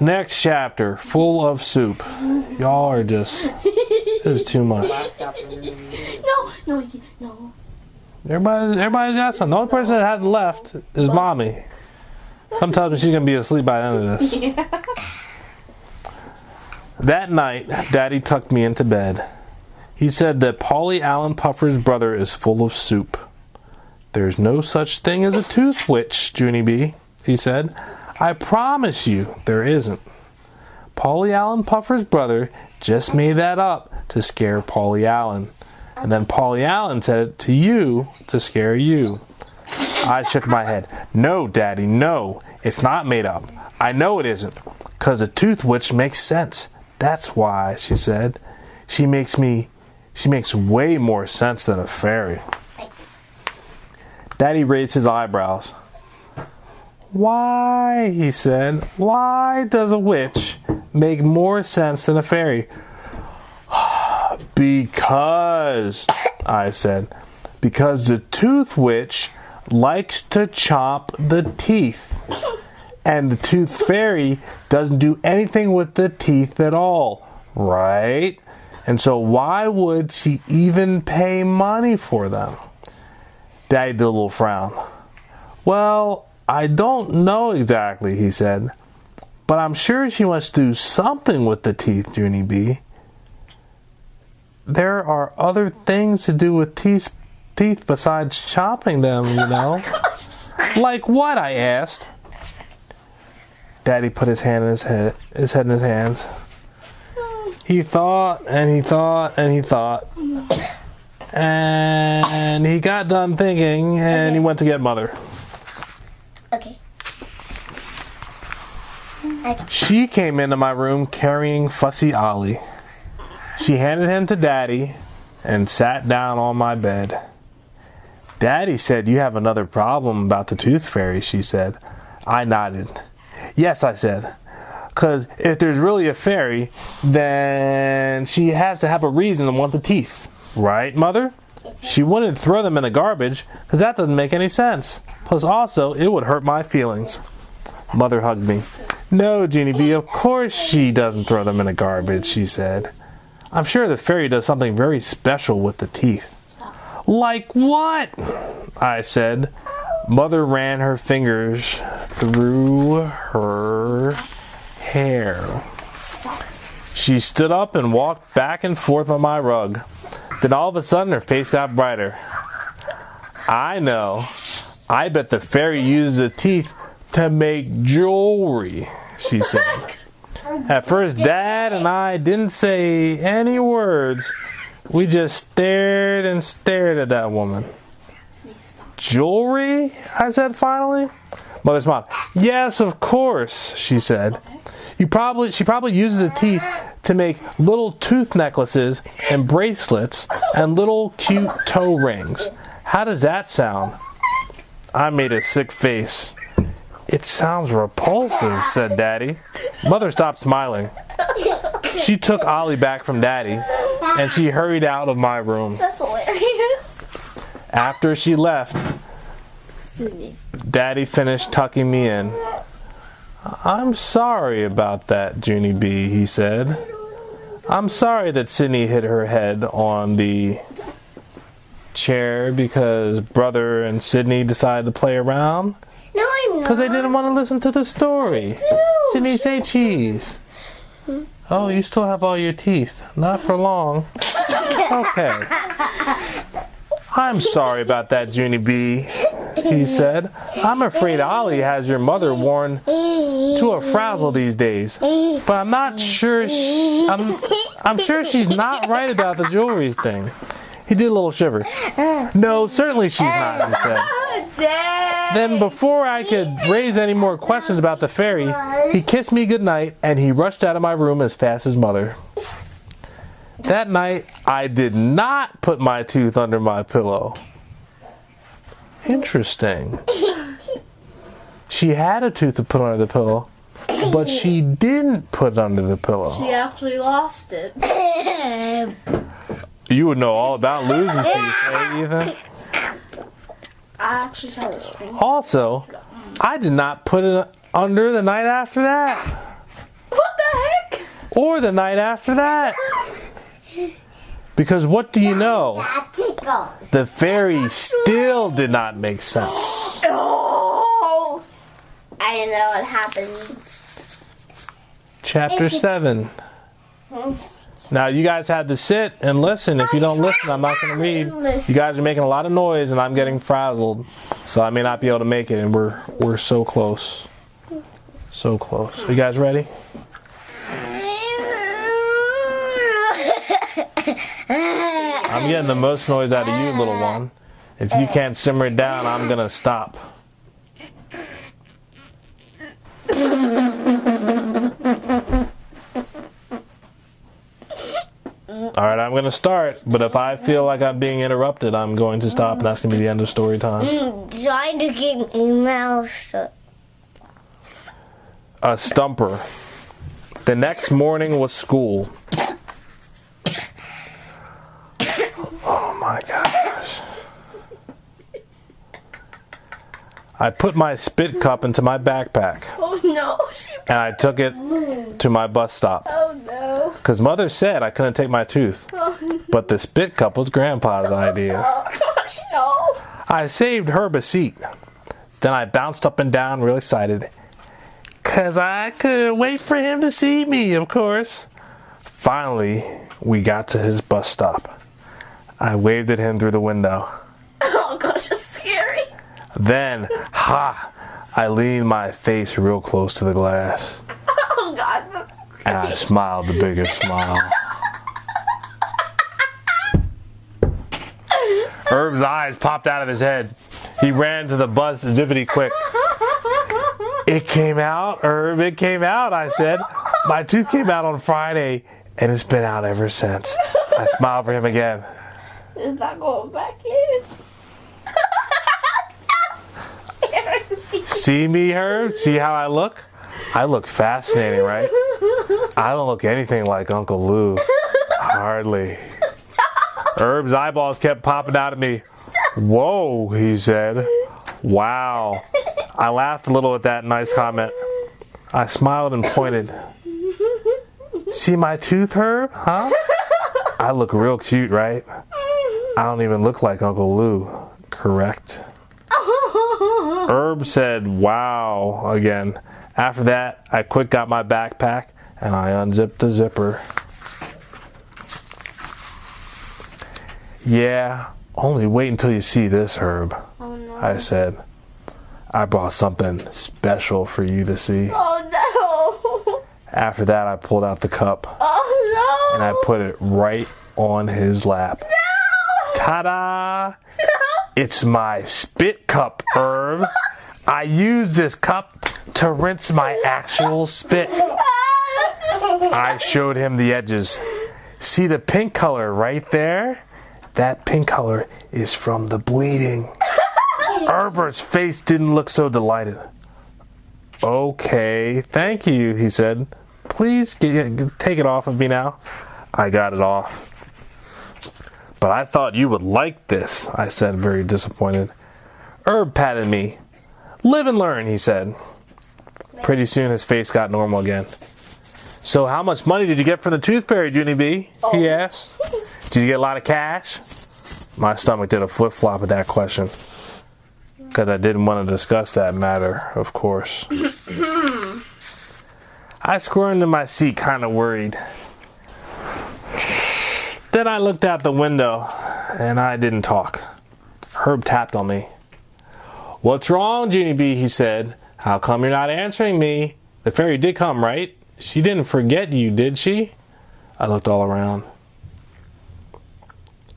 Speaker 2: Next chapter, full of soup. Y'all are just... This is too much.
Speaker 1: No.
Speaker 2: Everybody's got something. The only person that hasn't left is Mommy. Sometimes she's going to be asleep by the end of this.
Speaker 1: Yeah.
Speaker 2: That night, Daddy tucked me into bed. He said that Polly Allen Puffer's brother is full of soup. There's no such thing as a tooth witch, Junie B, he said. I promise you there isn't. Polly Allen Puffer's brother just made that up to scare Polly Allen. And then Polly Allen said it to you to scare you. I shook my head. No, Daddy, no. It's not made up. I know it isn't. 'Cause a tooth witch makes sense. That's why, she said. She makes way more sense than a fairy. Daddy raised his eyebrows. Why, he said, why does a witch make more sense than a fairy? Because, I said, because the tooth witch likes to chop the teeth. And the tooth fairy doesn't do anything with the teeth at all, right? And so why would she even pay money for them? Daddy did a little frown. Well, I don't know exactly, he said. But I'm sure she wants to do something with the teeth, Junie B. There are other things to do with teeth besides chopping them, you know. Like what? I asked. Daddy put his head in his hands. He thought and he thought and he thought. And he got done thinking and he went to get Mother.
Speaker 3: Okay.
Speaker 2: She came into my room carrying Fussy Ollie. She handed him to Daddy and sat down on my bed. Daddy said, you have another problem about the tooth fairy, she said. I nodded. Yes, I said. 'Cause if there's really a fairy, then she has to have a reason to want the teeth. Right, Mother? She wouldn't throw them in the garbage, 'cause that doesn't make any sense. Plus also, it would hurt my feelings. Mother hugged me. No, Junie B, of course she doesn't throw them in the garbage, she said. I'm sure the fairy does something very special with the teeth. Like what? I said. Mother ran her fingers through her hair. She stood up and walked back and forth on my rug. Then all of a sudden her face got brighter. I know. I bet the fairy uses the teeth to make jewelry, she said. At first, Dad and I didn't say any words. We just stared and stared at that woman. Jewelry? I said finally. Mother smiled. Yes, of course, she said. She probably uses the teeth to make little tooth necklaces and bracelets and little cute toe rings. How does that sound? I made a sick face. It sounds repulsive, said Daddy. Mother stopped smiling. She took Ollie back from Daddy, and she hurried out of my room.
Speaker 1: That's hilarious.
Speaker 2: After she left, Daddy finished tucking me in. I'm sorry about that, Junie B, he said. I'm sorry that Sydney hit her head on the chair because Brother and Sydney decided to play around.
Speaker 3: No, I'm not.
Speaker 2: Because they didn't want to listen to the story. Sydney, say cheese. Oh, you still have all your teeth. Not for long. Okay. I'm sorry about that, Junie B, he said. I'm afraid Ollie has your mother worn to a frazzle these days. But I'm not sure. I'm sure she's not right about the jewelry thing. He did a little shiver. No, certainly she's not, he said.
Speaker 1: Dad.
Speaker 2: Then before I could raise any more questions about the fairy, he kissed me goodnight and he rushed out of my room as fast as Mother. That night, I did not put my tooth under my pillow. Interesting. She had a tooth to put under the pillow, but she didn't put it under the pillow.
Speaker 1: She actually lost it.
Speaker 2: You would know all about losing teeth, right, Ethan?
Speaker 1: I actually tried to string.
Speaker 2: Also, I did not put it under the night after that.
Speaker 1: What the heck?
Speaker 2: Or the night after that. Because what do you know? The fairy still did not make sense.
Speaker 1: Oh! I didn't know what happened.
Speaker 2: Chapter 7. Now, you guys had to sit and listen. If you don't listen, I'm not going to read. You guys are making a lot of noise, and I'm getting frazzled. So I may not be able to make it, and we're so close. So close. Are you guys ready? I'm getting the most noise out of you, little one. If you can't simmer it down, I'm going to stop. Alright, I'm going to start, but if I feel like I'm being interrupted, I'm going to stop, and that's going to be the end of story time.
Speaker 3: Trying to keep your mouth shut.
Speaker 2: A stumper. The next morning was school. Oh my gosh. I put my spit cup into my backpack.
Speaker 1: Oh no.
Speaker 2: And I took it to my bus stop.
Speaker 1: Oh no.
Speaker 2: Because Mother said I couldn't take my tooth. But the spit cup was Grandpa's idea.
Speaker 1: Oh gosh, no.
Speaker 2: I saved Herb a seat. Then I bounced up and down real excited. Because I couldn't wait for him to see me, of course. Finally, we got to his bus stop. I waved at him through the window.
Speaker 1: Oh gosh, that's scary.
Speaker 2: Then, I leaned my face real close to the glass.
Speaker 1: Oh god, that's scary.
Speaker 2: And I smiled the biggest smile. Herb's eyes popped out of his head. He ran to the bus zippity quick. It came out, Herb, it came out, I said. My tooth came out on Friday, and it's been out ever since. I smiled for him again.
Speaker 1: It's not going back in.
Speaker 2: See me, Herb? See how I look? I look fascinating, right? I don't look anything like Uncle Lou. Hardly. Herb's eyeballs kept popping out at me. Whoa, he said. Wow. I laughed a little at that nice comment. I smiled and pointed. See my tooth, Herb? Huh? I look real cute, right? I don't even look like Uncle Lou, correct? Herb said, wow, again. After that, I quick got my backpack and I unzipped the zipper. Yeah, only wait until you see this, Herb,
Speaker 1: Oh no.
Speaker 2: I said. I brought something special for you to see.
Speaker 1: Oh no.
Speaker 2: After that, I pulled out the cup
Speaker 1: Oh no.
Speaker 2: and I put it right on his lap.
Speaker 1: No.
Speaker 2: Ta-da!
Speaker 1: No.
Speaker 2: It's my spit cup, Herb. I use this cup to rinse my actual spit. I showed him the edges. See the pink color right there? That pink color is from the bleeding. Herbert's face didn't look so delighted. Okay, thank you, he said. Please take it off of me now. I got it off. But I thought you would like this, I said, very disappointed. Herb patted me. Live and learn, he said. Pretty soon his face got normal again. So how much money did you get from the tooth fairy, Junie B? He asked. Did you get a lot of cash? My stomach did a flip-flop at that question. Because I didn't want to discuss that matter, of course. I squirmed in my seat, kind of worried. Then I looked out the window, and I didn't talk. Herb tapped on me. What's wrong, Junie B? He said. How come you're not answering me? The fairy did come, right? She didn't forget you, did she? I looked all around.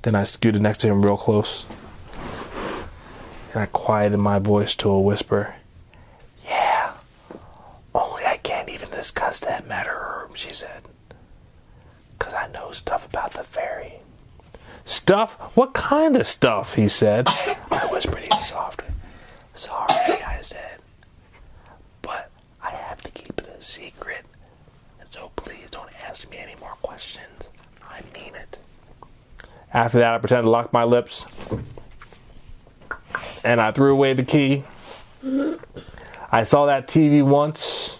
Speaker 2: Then I scooted next to him real close. And I quieted my voice to a whisper. Yeah, only I can't even discuss that matter, Herb, she said. 'Cause I know stuff about the fairy. Stuff? What kind of stuff? He said. I whispered even softer. Sorry, I said. But I have to keep it a secret. And so please don't ask me any more questions. I mean it. After that, I pretended to lock my lips. And I threw away the key. I saw that TV once.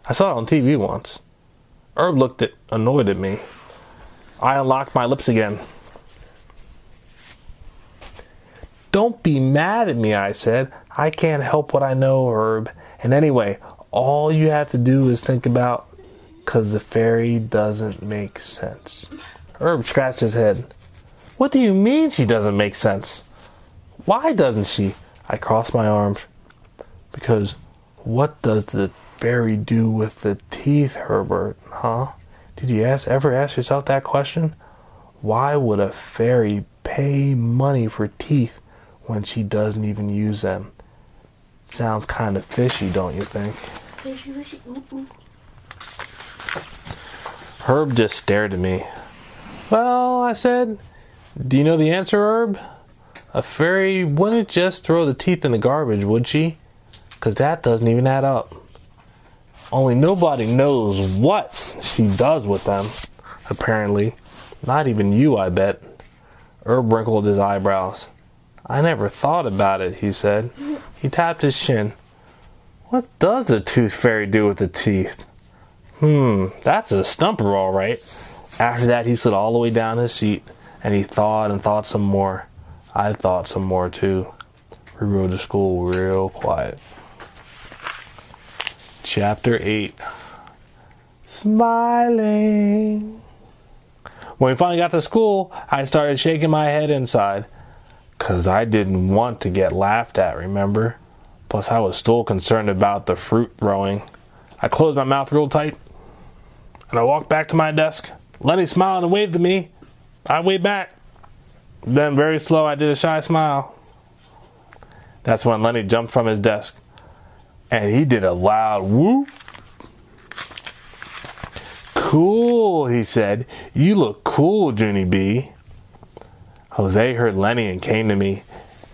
Speaker 2: I saw it on TV once. Herb looked annoyed at me. I unlocked my lips again. Don't be mad at me, I said. I can't help what I know, Herb. And anyway, all you have to do is think about 'cause the fairy doesn't make sense. Herb scratched his head. What do you mean she doesn't make sense? Why doesn't she? I crossed my arms. Because what does the fairy do with the teeth, Herbert? Huh? Did you ever ask yourself that question? Why would a fairy pay money for teeth when she doesn't even use them? Sounds kind of fishy, don't you think?
Speaker 1: Fishy. Ooh.
Speaker 2: Herb just stared at me. Well, I said, do you know the answer, Herb? A fairy wouldn't just throw the teeth in the garbage, would she? 'Cause that doesn't even add up. Only nobody knows what she does with them, apparently. Not even you, I bet. Herb wrinkled his eyebrows. I never thought about it, he said. He tapped his chin. What does the tooth fairy do with the teeth? That's a stumper, all right. After that, he slid all the way down his seat, and he thought and thought some more. I thought some more, too. We rode to school real quiet. Chapter 8. Smiling. When we finally got to school, I started shaking my head inside. 'Cause I didn't want to get laughed at, remember? Plus, I was still concerned about the fruit throwing. I closed my mouth real tight, and I walked back to my desk. Lenny smiled and waved to me. I waved back. Then, very slow, I did a shy smile. That's when Lenny jumped from his desk, and he did a loud whoop. Cool, he said. You look cool, Junie B. Jose heard Lenny and came to me.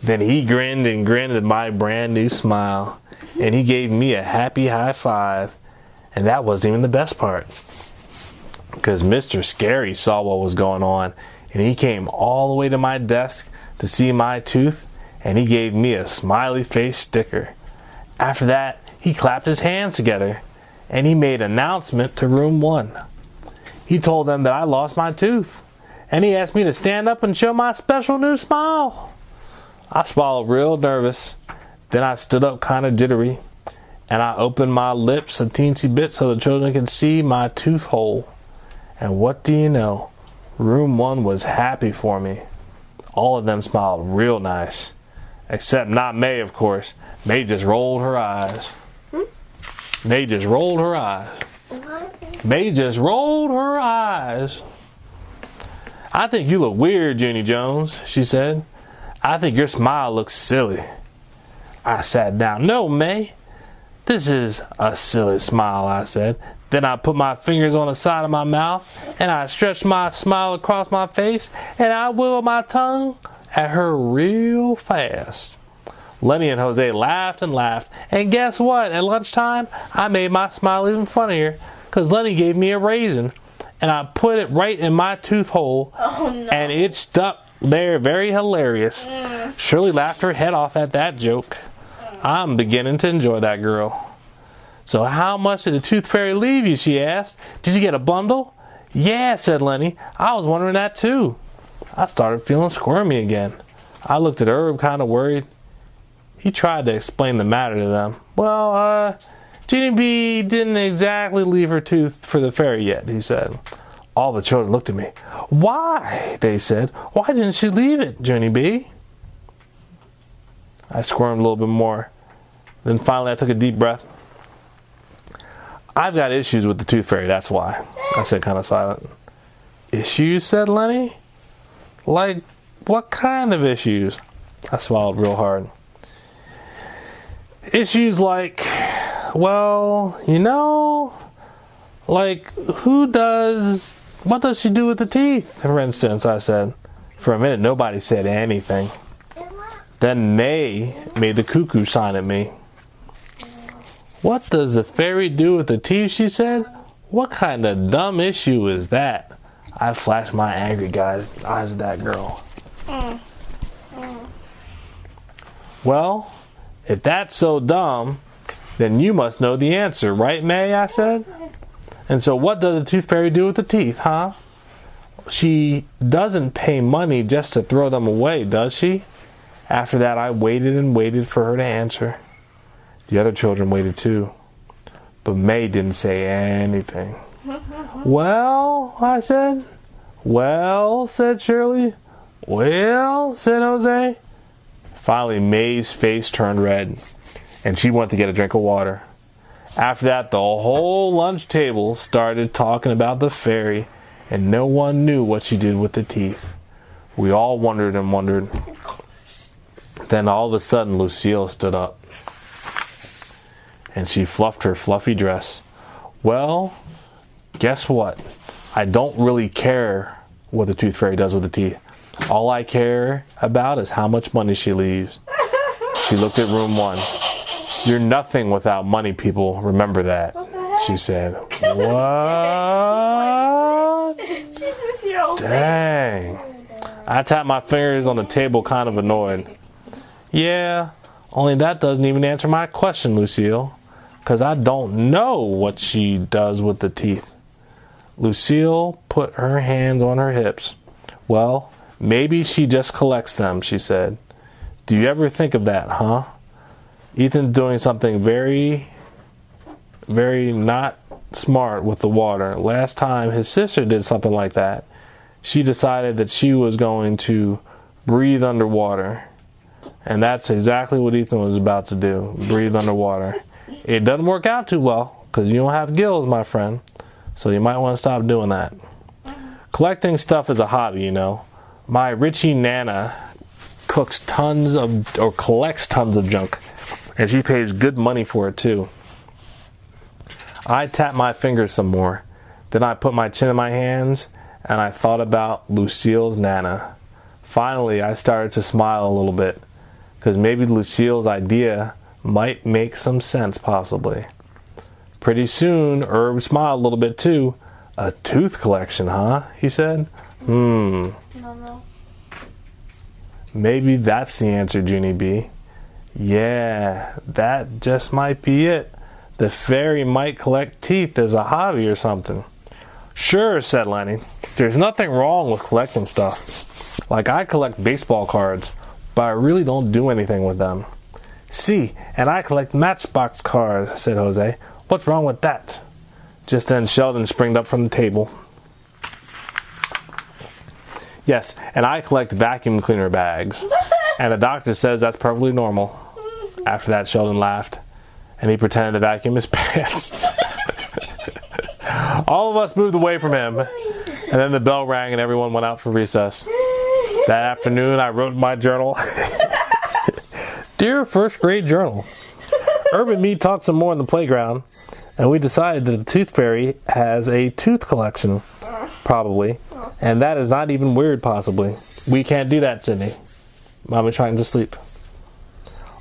Speaker 2: Then he grinned and grinned at my brand new smile, and he gave me a happy high five. And that wasn't even the best part, because Mr. Scary saw what was going on, and he came all the way to my desk to see my tooth, and he gave me a smiley face sticker. After that, he clapped his hands together, and he made an announcement to room 1. He told them that I lost my tooth, and he asked me to stand up and show my special new smile. I swallowed real nervous. Then I stood up kind of jittery, and I opened my lips a teensy bit so the children could see my tooth hole. And what do you know? Room 1 was happy for me. All of them smiled real nice. Except not May, of course. May just rolled her eyes. May just rolled her eyes. May just rolled her eyes. I think you look weird, Junie Jones, she said. I think your smile looks silly. I sat down. No, May. This is a silly smile, I said. Then I put my fingers on the side of my mouth, and I stretched my smile across my face, and I wiggled my tongue at her real fast. Lenny and Jose laughed and laughed, and guess what? At lunchtime, I made my smile even funnier, because Lenny gave me a raisin, and I put it right in my tooth hole, and it stuck there, very hilarious. Shirley laughed her head off at that joke. I'm beginning to enjoy that girl. So how much did the tooth fairy leave you, she asked. Did you get a bundle? Yeah, said Lenny. I was wondering that too. I started feeling squirmy again. I looked at Herb kind of worried. He tried to explain the matter to them. Well, Junie B didn't exactly leave her tooth for the fairy yet, he said. All the children looked at me. Why? They said. Why didn't she leave it, Junie B? I squirmed a little bit more. Then finally I took a deep breath. I've got issues with the tooth fairy, that's why. I said, kind of silent. Issues, said Lenny? Like, what kind of issues? I swallowed real hard. Issues like, well, you know, like, what does she do with the teeth, for instance, I said. For a minute, nobody said anything. Then May made the cuckoo sign at me. What does the fairy do with the teeth, she said. What kind of dumb issue is that? I flashed my angry eyes at that girl. Well, if that's so dumb, then you must know the answer, right, May, I said. And so what does the tooth fairy do with the teeth, huh? She doesn't pay money just to throw them away, does she? After that, I waited and waited for her to answer. The other children waited too. But May didn't say anything. Well, I said. Well, said Shirley. Well, said Jose. Finally, May's face turned red, and she went to get a drink of water. After that, the whole lunch table started talking about the fairy, and no one knew what she did with the teeth. We all wondered and wondered. Then all of a sudden, Lucille stood up, and she fluffed her fluffy dress. Well, guess what? I don't really care what the tooth fairy does with the teeth. All I care about is how much money she leaves. She looked at room 1. You're nothing without money, people. Remember that. She said. What?
Speaker 1: She's 6-year-old.
Speaker 2: Dang. I tapped my fingers on the table, kind of annoyed. Yeah, only that doesn't even answer my question, Lucille. Because I don't know what she does with the teeth. Lucille put her hands on her hips. Well, maybe she just collects them, she said. Do you ever think of that, huh? Ethan's doing something very, very not smart with the water. Last time his sister did something like that, she decided that she was going to breathe underwater. And that's exactly what Ethan was about to do, breathe underwater. It doesn't work out too well, because you don't have gills, my friend. So you might want to stop doing that. Collecting stuff is a hobby, you know. My Richie Nana collects tons of junk, and she pays good money for it too. I tapped my fingers some more. Then I put my chin in my hands, and I thought about Lucille's Nana. Finally, I started to smile a little bit, because maybe Lucille's idea might make some sense, possibly. Pretty soon, Herb smiled a little bit too. A tooth collection, huh? He said. No. Maybe that's the answer, Junie B. Yeah, that just might be it. The fairy might collect teeth as a hobby or something. Sure, said Lenny. There's nothing wrong with collecting stuff. Like I collect baseball cards, but I really don't do anything with them. See, and I collect Matchbox cards, said Jose. What's wrong with that? Just then Sheldon springed up from the table. Yes, and I collect vacuum cleaner bags. And the doctor says that's perfectly normal. After that, Sheldon laughed, and he pretended to vacuum his pants. All of us moved away from him, and then the bell rang and everyone went out for recess. That afternoon, I wrote in my journal, Dear first grade journal, Herb and me talked some more in the playground, and we decided that the tooth fairy has a tooth collection, probably, and that is not even weird, possibly. We can't do that, Sydney. Mommy's trying to sleep.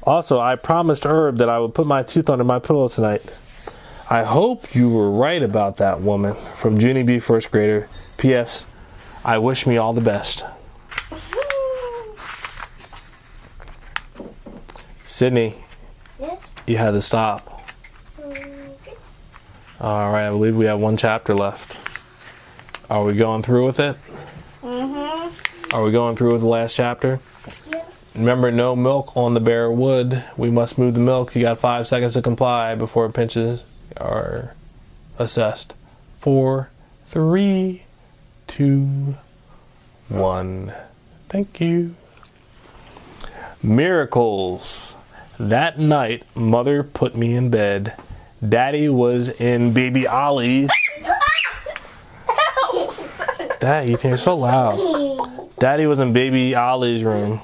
Speaker 2: Also, I promised Herb that I would put my tooth under my pillow tonight. I hope you were right about that, woman. From Junie B, first grader. P.S. I wish me all the best. Sydney,
Speaker 3: Yes?
Speaker 2: you had to stop. Alright, I believe we have one chapter left. Are we going through with it?
Speaker 1: Mm-hmm.
Speaker 2: Are we going through with the last chapter?
Speaker 3: Yeah.
Speaker 2: Remember, no milk on the bare wood. We must move the milk. You got 5 seconds to comply before pinches are assessed. 4, 3, 2, 1. Thank you. Miracles. That night, Mother put me in bed. Daddy was in Baby Ollie's. Dad, you think you're so loud. Daddy was in Baby Ollie's room.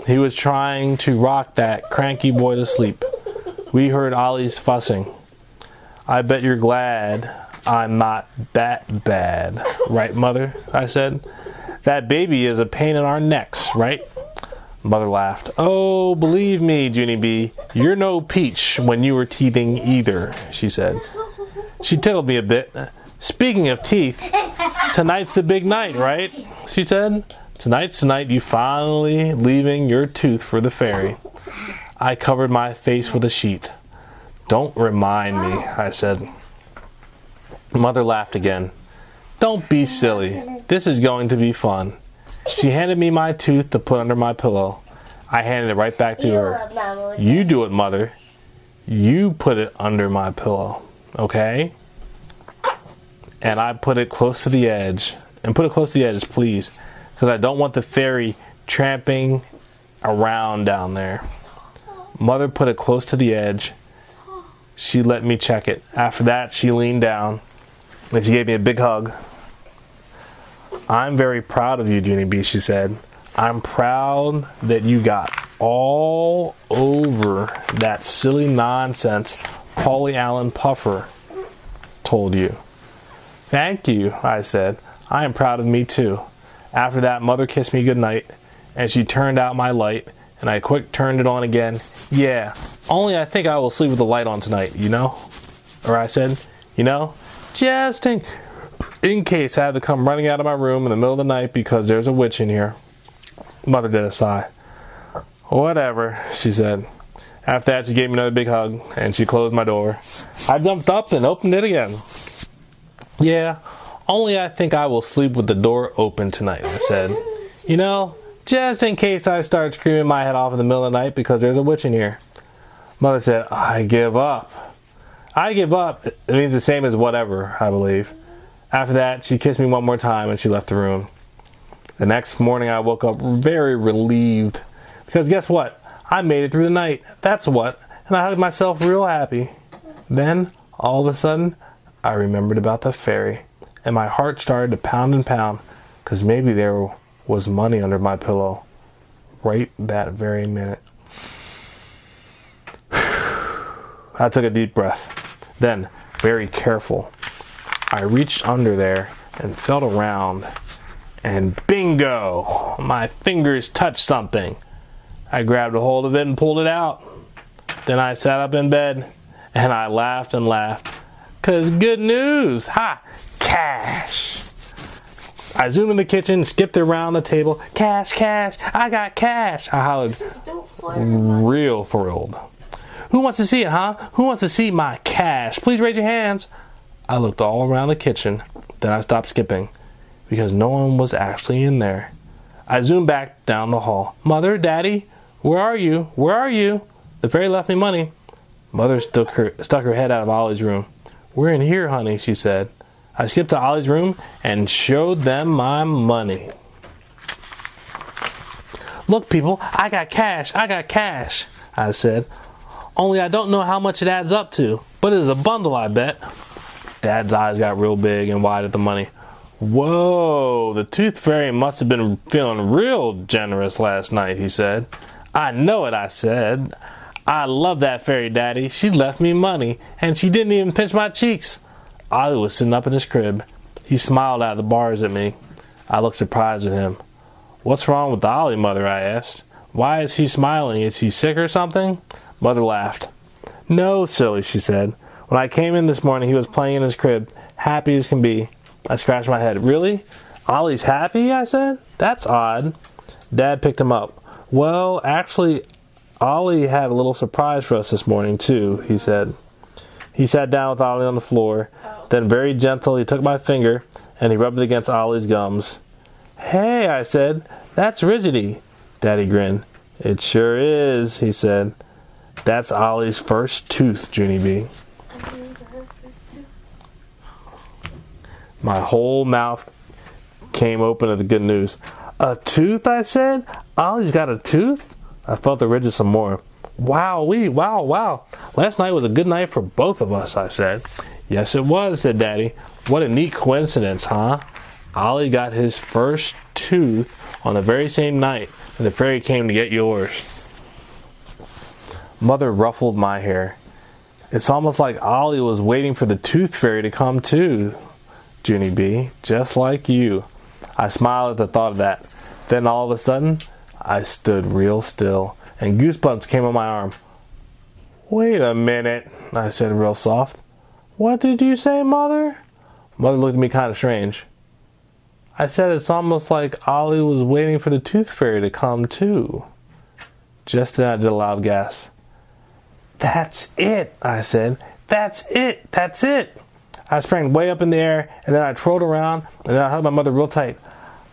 Speaker 2: He was trying to rock that cranky boy to sleep. We heard Ollie's fussing. I bet you're glad I'm not that bad. Right, Mother? I said. That baby is a pain in our necks, right? Mother laughed. Oh, believe me, Junie B, you're no peach when you were teething either, she said. She tickled me a bit. Speaking of teeth, tonight's the big night, right? She said. Tonight's the night you finally leaving your tooth for the fairy. I covered my face with a sheet. Don't remind me, I said. Mother laughed again. Don't be silly. This is going to be fun. She handed me my tooth to put under my pillow. I handed it right back to her. You do it, Mother. You put it under my pillow, okay? and I put it close to the edge. And put it close to the edge, please. Because I don't want the fairy tramping around down there. Mother put it close to the edge. She let me check it. After that, she leaned down and she gave me a big hug. I'm very proud of you, Junie B, she said. I'm proud that you got all over that silly nonsense Polly Allen Puffer told you. Thank you, I said. I am proud of me too. After that, Mother kissed me goodnight, and she turned out my light, and I quick turned it on again. Yeah, only I think I will sleep with the light on tonight, you know? Or I said, you know, just in case I had to come running out of my room in the middle of the night because there's a witch in here. Mother did a sigh. Whatever, she said. After that, she gave me another big hug, and she closed my door. I jumped up and opened it again. Yeah, only I think I will sleep with the door open tonight, I said. You know, just in case I start screaming my head off in the middle of the night because there's a witch in here. Mother said, I give up. I give up. It means the same as whatever, I believe. After that, she kissed me one more time and she left the room. The next morning I woke up very relieved because guess what? I made it through the night. That's what. And I hugged myself real happy. Then, all of a sudden, I remembered about the fairy. And my heart started to pound and pound because maybe there was money under my pillow right that very minute. I took a deep breath. Then, very careful, I reached under there and felt around. And bingo! My fingers touched something. I grabbed a hold of it and pulled it out. Then I sat up in bed and I laughed and laughed. 'Cause good news! Ha! Cash! I zoomed in the kitchen, skipped around the table. Cash, cash! I got cash! I hollered, real thrilled. Who wants to see it, huh? Who wants to see my cash? Please raise your hands. I looked all around the kitchen. Then I stopped skipping because no one was actually in there. I zoomed back down the hall. Mother, Daddy, where are you? Where are you? The fairy left me money. Mother stuck her head out of Ollie's room. We're in here, honey, she said. I skipped to Ollie's room and showed them my money. Look, people, I got cash, I said. Only I don't know how much it adds up to, but it is a bundle, I bet. Dad's eyes got real big and wide at the money. Whoa, the tooth fairy must have been feeling real generous last night, he said. I know it, I said. I love that fairy, Daddy. She left me money, and she didn't even pinch my cheeks. Ollie was sitting up in his crib. He smiled out of the bars at me. I looked surprised at him. What's wrong with Ollie, Mother, I asked. Why is he smiling? Is he sick or something? Mother laughed. No, silly, she said. When I came in this morning, he was playing in his crib, happy as can be. I scratched my head. Really? Ollie's happy, I said? That's odd. Dad picked him up. Well, actually, Ollie had a little surprise for us this morning, too, he said. He sat down with Ollie on the floor. Then, very gentle, he took my finger and he rubbed it against Ollie's gums. Hey, I said, that's rigidity. Daddy grinned. It sure is, he said. That's Ollie's first tooth, Junie B. My whole mouth came open at the good news. A tooth, I said? Ollie's got a tooth? I felt the ridges some more. Wow-wee, wow. Last night was a good night for both of us, I said. Yes, it was, said Daddy. What a neat coincidence, huh? Ollie got his first tooth on the very same night that the fairy came to get yours. Mother ruffled my hair. It's almost like Ollie was waiting for the tooth fairy to come too, Junie B, just like you. I smiled at the thought of that. Then all of a sudden, I stood real still, and goosebumps came on my arm. Wait a minute, I said real soft. What did you say, Mother? Mother looked at me kind of strange. I said it's almost like Ollie was waiting for the tooth fairy to come too. Just then I did a loud gasp. That's it, I said. That's it. I sprang way up in the air, and then I twirled around, and then I hugged my mother real tight.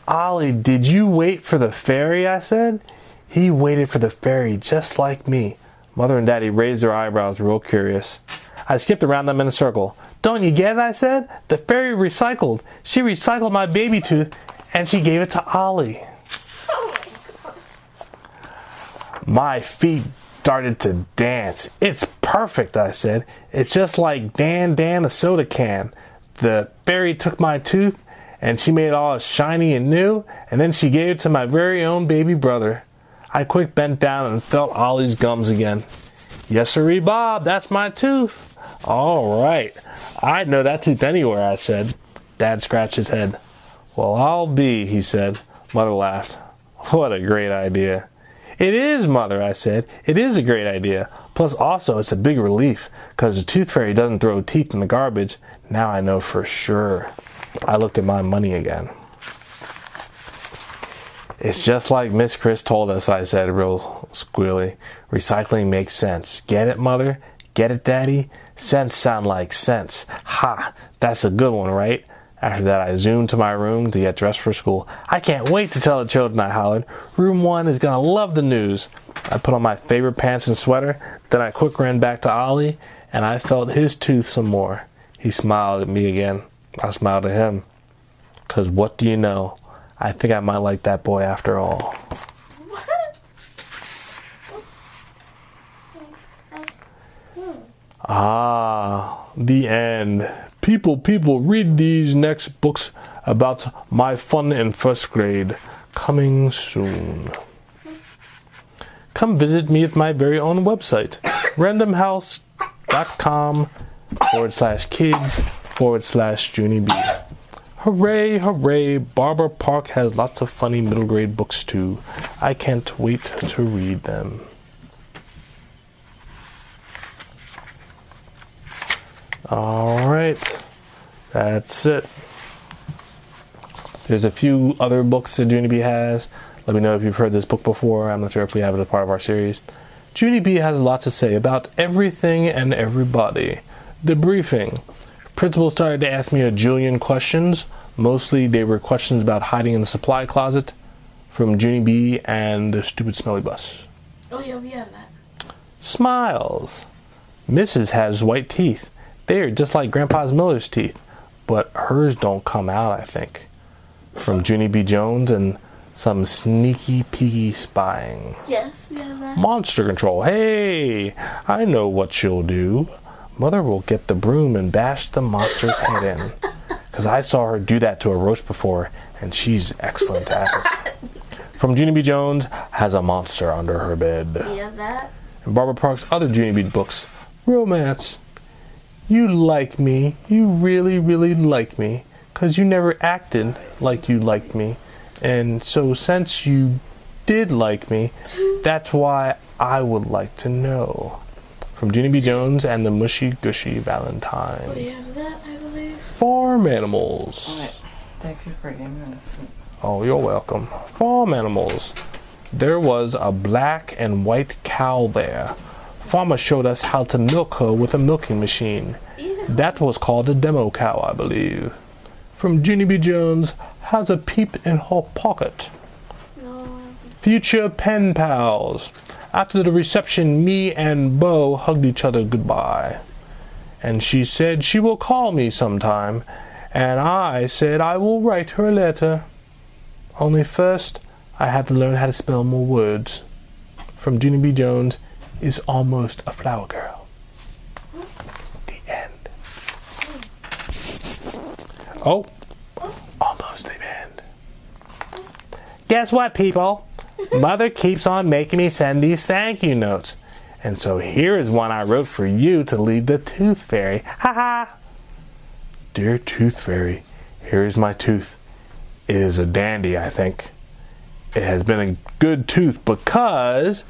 Speaker 2: Ollie, did you wait for the fairy, I said. He waited for the fairy just like me. Mother and Daddy raised their eyebrows real curious. I skipped around them in a circle. Don't you get it, I said? The fairy recycled. She recycled my baby tooth, and she gave it to Ollie. My feet started to dance. It's perfect, I said. It's just like Dan the soda can. The fairy took my tooth, and she made it all shiny and new, and then she gave it to my very own baby brother. I quick bent down and felt Ollie's gums again. Yes, sirree, Bob, that's my tooth. All right. I'd know that tooth anywhere, I said. Dad scratched his head. Well, I'll be, he said. Mother laughed. What a great idea. It is, Mother, I said. It is a great idea. Plus, also, it's a big relief, because the tooth fairy doesn't throw teeth in the garbage. Now I know for sure. I looked at my money again. It's just like Miss Chris told us, I said, real squealy. Recycling makes sense. Get it, Mother? Get it, Daddy? Sense sound like sense. Ha! That's a good one, right? After that, I zoomed to my room to get dressed for school. I can't wait to tell the children, I hollered. Room 1 is going to love the news. I put on my favorite pants and sweater. Then I quick ran back to Ollie, and I felt his tooth some more. He smiled at me again. I smiled at him. 'Cause what do you know? I think I might like that boy after all. Ah, the end. People, read these next books about my fun in first grade. Coming soon. Come visit me at my very own website, randomhouse.com/kids/Junie B. Hooray, hooray, Barbara Park has lots of funny middle grade books too. I can't wait to read them. Alright, that's it. There's a few other books that Junie B has. Let me know if you've heard this book before. I'm not sure if we have it as part of our series. Junie B has a lot to say about everything and everybody. Debriefing. Principal started to ask me a jillion questions. Mostly they were questions about hiding in the supply closet from Junie B and the stupid smelly bus.
Speaker 1: Oh yeah, we have that.
Speaker 2: Smiles. Mrs. has white teeth. They are just like Grandpa's Miller's teeth, but hers don't come out, I think. From Junie B. Jones and some sneaky peeky spying.
Speaker 1: Yes, we have that.
Speaker 2: Monster control. Hey, I know what she'll do. Mother will get the broom and bash the monster's head in. Because I saw her do that to a roast before, and she's excellent at it. From Junie B. Jones has a monster under her bed.
Speaker 1: We have that.
Speaker 2: And Barbara Park's other Junie B. books. Romance. You like me. You really, really like me. Because you never acted like you liked me. And so since you did like me, that's why I would like to know. From Junie B. Jones and the Mushy Gushy Valentine.
Speaker 1: We have that, I believe.
Speaker 2: Farm animals.
Speaker 4: All right. Thank you for giving me this.
Speaker 2: Oh, you're welcome. Farm animals. There was a black and white cow there. Farmer showed us how to milk her with a milking machine. That was called a demo cow, I believe. From Junie B. Jones has a peep in her pocket.
Speaker 1: No.
Speaker 2: Future pen pals. After the reception, me and Bo hugged each other goodbye. And she said she will call me sometime. And I said I will write her a letter. Only first, I have to learn how to spell more words. From Junie B. Jones is Almost a Flower Girl. The end. Oh, almost the end. Guess what, people? Mother keeps on making me send these thank you notes. And so here is one I wrote for you to leave the Tooth Fairy. Ha ha! Dear Tooth Fairy, here is my tooth. It is a dandy, I think. It has been a good tooth because...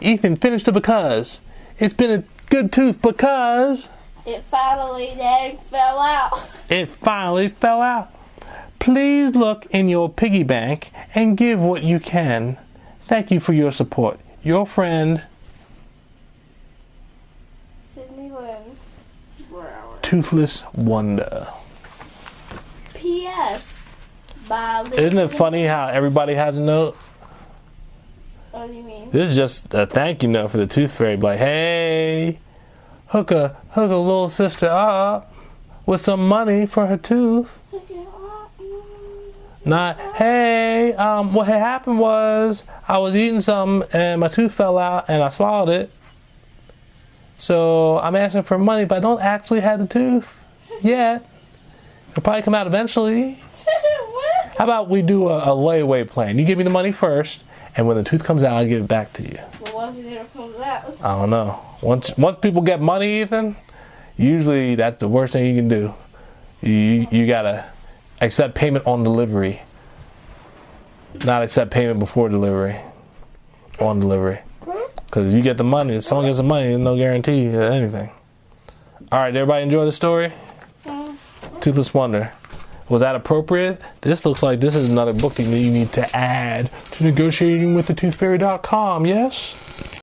Speaker 2: Ethan, finish the because. It's been a good tooth because...
Speaker 1: It finally dang fell out.
Speaker 2: It finally fell out. Please look in your piggy bank and give what you can. Thank you for your support. Your friend...
Speaker 1: Sydney Lynn.
Speaker 2: Toothless Wonder.
Speaker 1: P.S. By
Speaker 2: Isn't it funny how everybody has a note?
Speaker 1: What do you mean?
Speaker 2: This is just a thank you note for the Tooth Fairy. Like, hey, hook a little sister up with some money for her tooth. Not, hey, what had happened was I was eating something and my tooth fell out and I swallowed it. So I'm asking for money, but I don't actually have the tooth yet. It'll probably come out eventually. How about we do a layaway plan? You give me the money first, and when the tooth comes out, I'll give it back to you.
Speaker 1: Well, what if it never comes out?
Speaker 2: I don't know. Once people get money, Ethan, usually that's the worst thing you can do. You gotta accept payment on delivery, not accept payment before delivery. On delivery, because you get the money. If someone gets the money, there's no guarantee of anything. All right, everybody enjoy the story. Toothless Wonder. Was that appropriate? This looks like this is another book that you need to add to negotiatingwiththetoothfairy.com, yes?